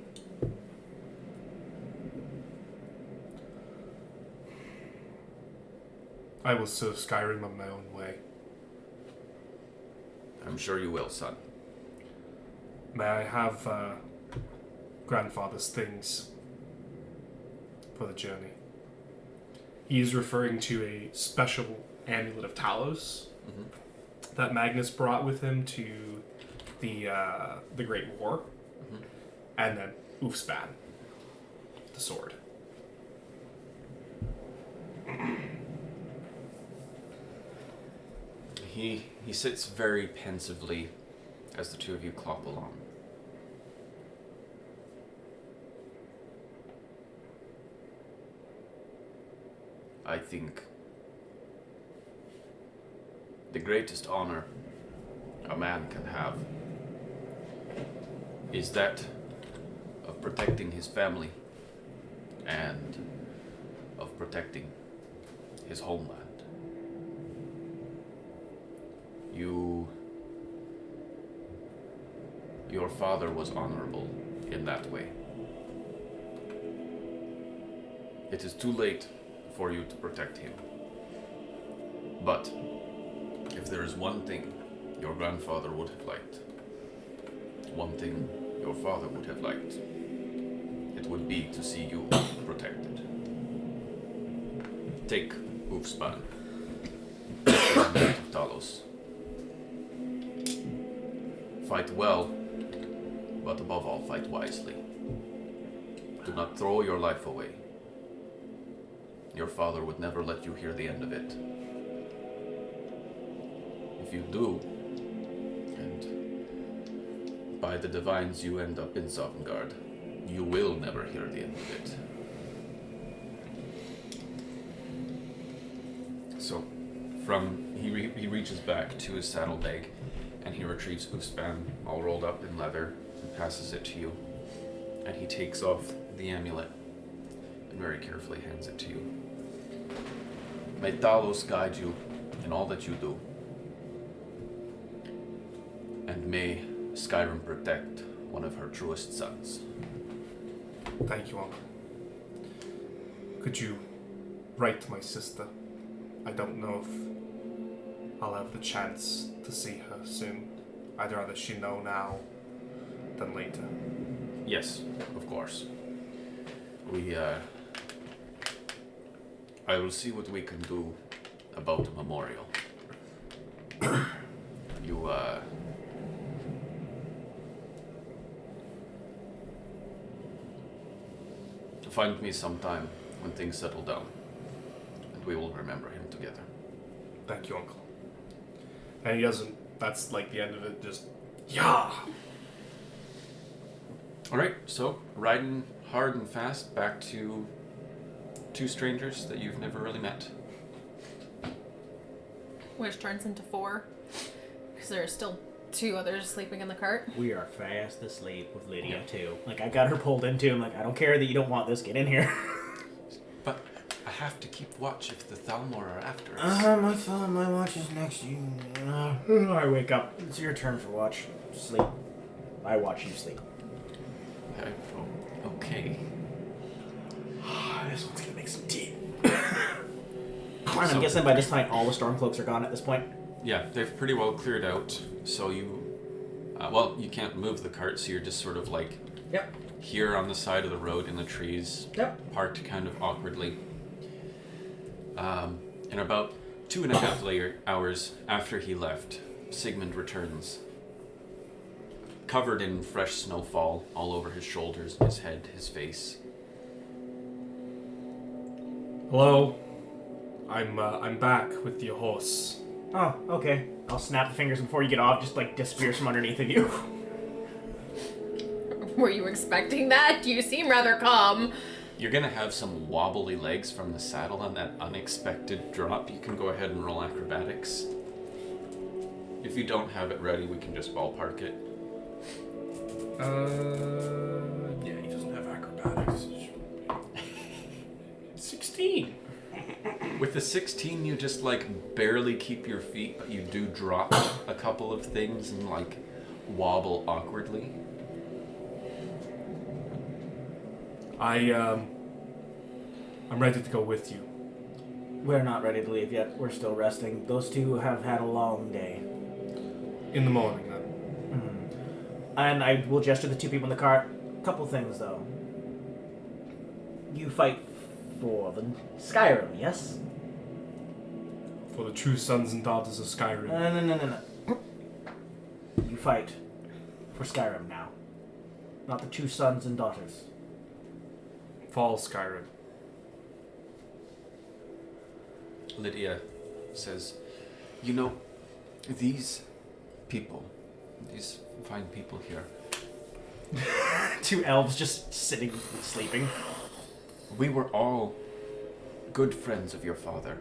I will serve Skyrim in my own way. I'm sure you will, son. May I have grandfather's things for the journey? He is referring to a special amulet of Talos that Magnus brought with him to the Great War, and then Ulfspan, the sword. He sits very pensively as the two of you clop along. I think the greatest honor a man can have is that of protecting his family and of protecting his homeland. Your father was honorable in that way. It is too late for you to protect him. But if there is one thing your grandfather would have liked, one thing your father would have liked, it would be to see you protected. Take Ulfspan, the of Talos. Fight well, but above all, fight wisely. Do not throw your life away. Your father would never let you hear the end of it. If you do, and by the divines you end up in Sovngarde, you will never hear the end of it. So, he reaches back to his saddlebag, and he retrieves Ulfspan, all rolled up in leather, and passes it to you. And he takes off the amulet and very carefully hands it to you. May Talos guide you in all that you do. And may Skyrim protect one of her truest sons. Thank you, Uncle. Could you write to my sister? I don't know if I'll have the chance to see her soon. I'd rather she know now than later. Yes, of course. I will see what we can do about the memorial. You, find me sometime when things settle down, and we will remember him together. Thank you, Uncle. And he doesn't, that's like the end of it, just, yeah! Alright, so riding hard and fast back to two strangers that you've never really met. Which turns into 4. Because there are still 2 others sleeping in the cart. We are fast asleep with Lydia, too. Like, I got her pulled into him. Like, I don't care that you don't want this. Get in here. But I have to keep watch if the Thalmor are after us. I thought my watch is next to you. I wake up. It's your turn for watch. Sleep. I watch you sleep. Okay. This one's gonna make some tea. I'm guessing by this time all the Stormcloaks are gone at this point. Yeah, they've pretty well cleared out, so you... you can't move the cart, so you're just sort of like... Yep. Here on the side of the road in the trees. Yep. Parked kind of awkwardly. And about 2.5 hours after he left, Sigmund returns. Covered in fresh snowfall all over his shoulders, his head, his face. Hello? I'm back with your horse. Oh, okay. I'll snap the fingers before you get off, just like disappears from underneath of you. Were you expecting that? You seem rather calm. You're gonna have some wobbly legs from the saddle on that unexpected drop. You can go ahead and roll acrobatics. If you don't have it ready, we can just ballpark it. Yeah, he doesn't have acrobatics. 16. With the 16, you just like barely keep your feet, but you do drop a couple of things and like wobble awkwardly. I'm ready to go with you. We're not ready to leave yet. We're still resting. Those two have had a long day. In the morning, then. And I will gesture the 2 people in the cart. Couple things, though. You fight for the Skyrim, yes? For the true sons and daughters of Skyrim. No. You fight for Skyrim now. Not the true sons and daughters. Fall Skyrim. Lydia says, you know, these people, these fine people here, 2 elves just sitting, sleeping. we were all good friends of your father,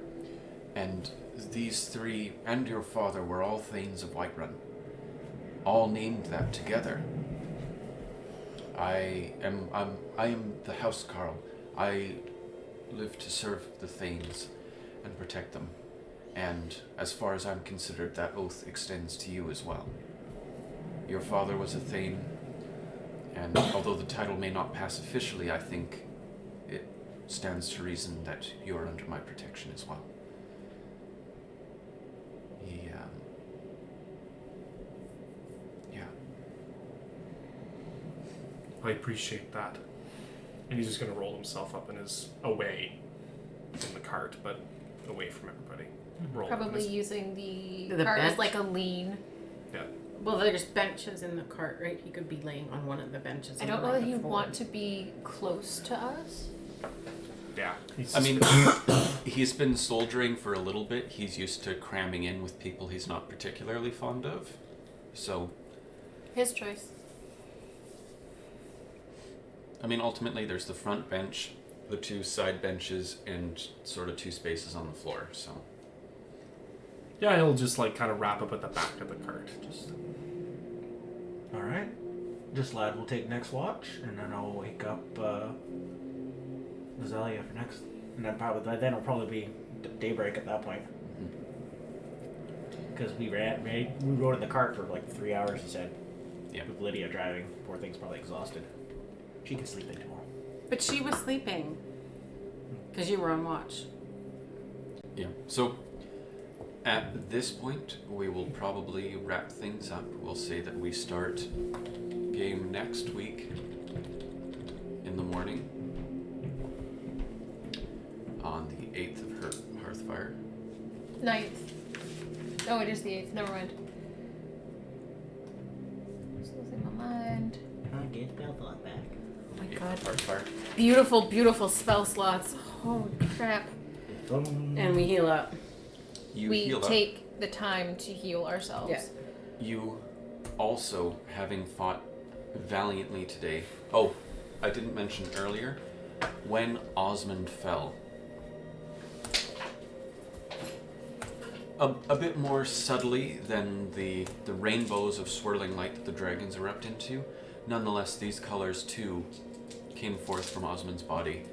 and these 3 and your father were all Thanes of Whiterun, all named that together. I am the Housecarl. I live to serve the Thanes and protect them. And as far as I'm considered, that oath extends to you as well. Your father was a Thane, and although the title may not pass officially, I think it stands to reason that you are under my protection as well. Yeah. I appreciate that. And he's just gonna roll himself up in his away in the cart, but away from everybody. Roll up in Probably his- using the The cart bench? as like a lean. Yeah. Well, there's benches in the cart, right? He could be laying on one of the benches. I don't know that he'd want to be close to us. Yeah. He's I just- mean, he's been soldiering for a little bit. He's used to cramming in with people he's not particularly fond of. So, His choice. I mean, ultimately, there's the front bench, the 2 side benches, and sort of 2 spaces on the floor. So, yeah, he'll just like kind of wrap up at the back of the cart. Just Alright. This lad will take next watch, and then I'll wake up Azalea for next. And then it'll probably be daybreak at that point. Because we rode in the cart for like 3 hours, he said. Yeah. With Lydia driving. Poor thing's probably exhausted. She can sleep in tomorrow. But she was sleeping. Because you were on watch. yeah. So, at this point, we will probably wrap things up. We'll say that we start game next week in the morning on the 8th of Hearthfire. 9th. Oh, it is the 8th. Never mind. Just losing my mind. I get spell thought back. Oh my Yeah, god. Hearthfire. Beautiful, beautiful spell slots. Holy crap. And we heal up. You we heal up. take the time to heal ourselves. Yeah. You also, having fought valiantly today. Oh, I didn't mention earlier, when Osmond fell, a bit more subtly than the rainbows of swirling light that the dragons erupt into, nonetheless, these colors too came forth from Osmond's body,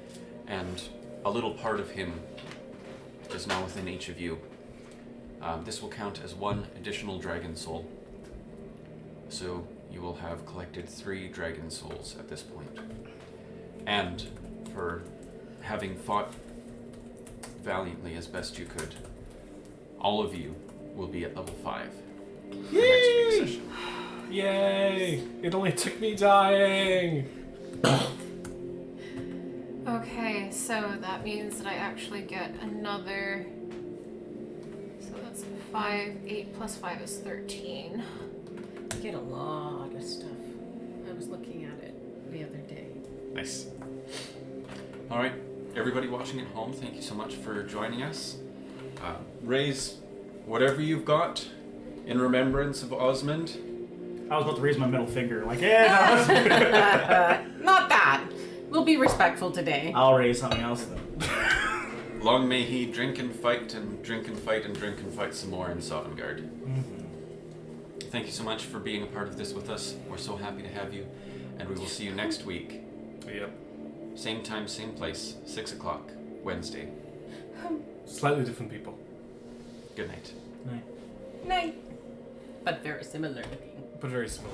and a little part of him is now within each of you. This will count as 1 additional dragon soul. So you will have collected 3 dragon souls at this point. And for having fought valiantly as best you could, all of you will be at level 5 for next week's session. Yay! It only took me dying! Okay, so that means that I actually get another. So that's 5. 8 plus 5 is 13. You get a lot of stuff. I was looking at it the other day. Nice. All right, everybody watching at home, thank you so much for joining us. Raise whatever you've got in remembrance of Osmond. I was about to raise my middle finger, like, yeah. Not that. We'll be respectful today. I'll raise something else though. Long may he drink and fight and drink and fight and drink and fight some more in Sovngarde. Mm-hmm. Thank you so much for being a part of this with us. We're so happy to have you, and we will see you next week. Yep. Same time, same place, 6 o'clock, Wednesday. Slightly different people. Good night. Night. But very similar looking. But very similar.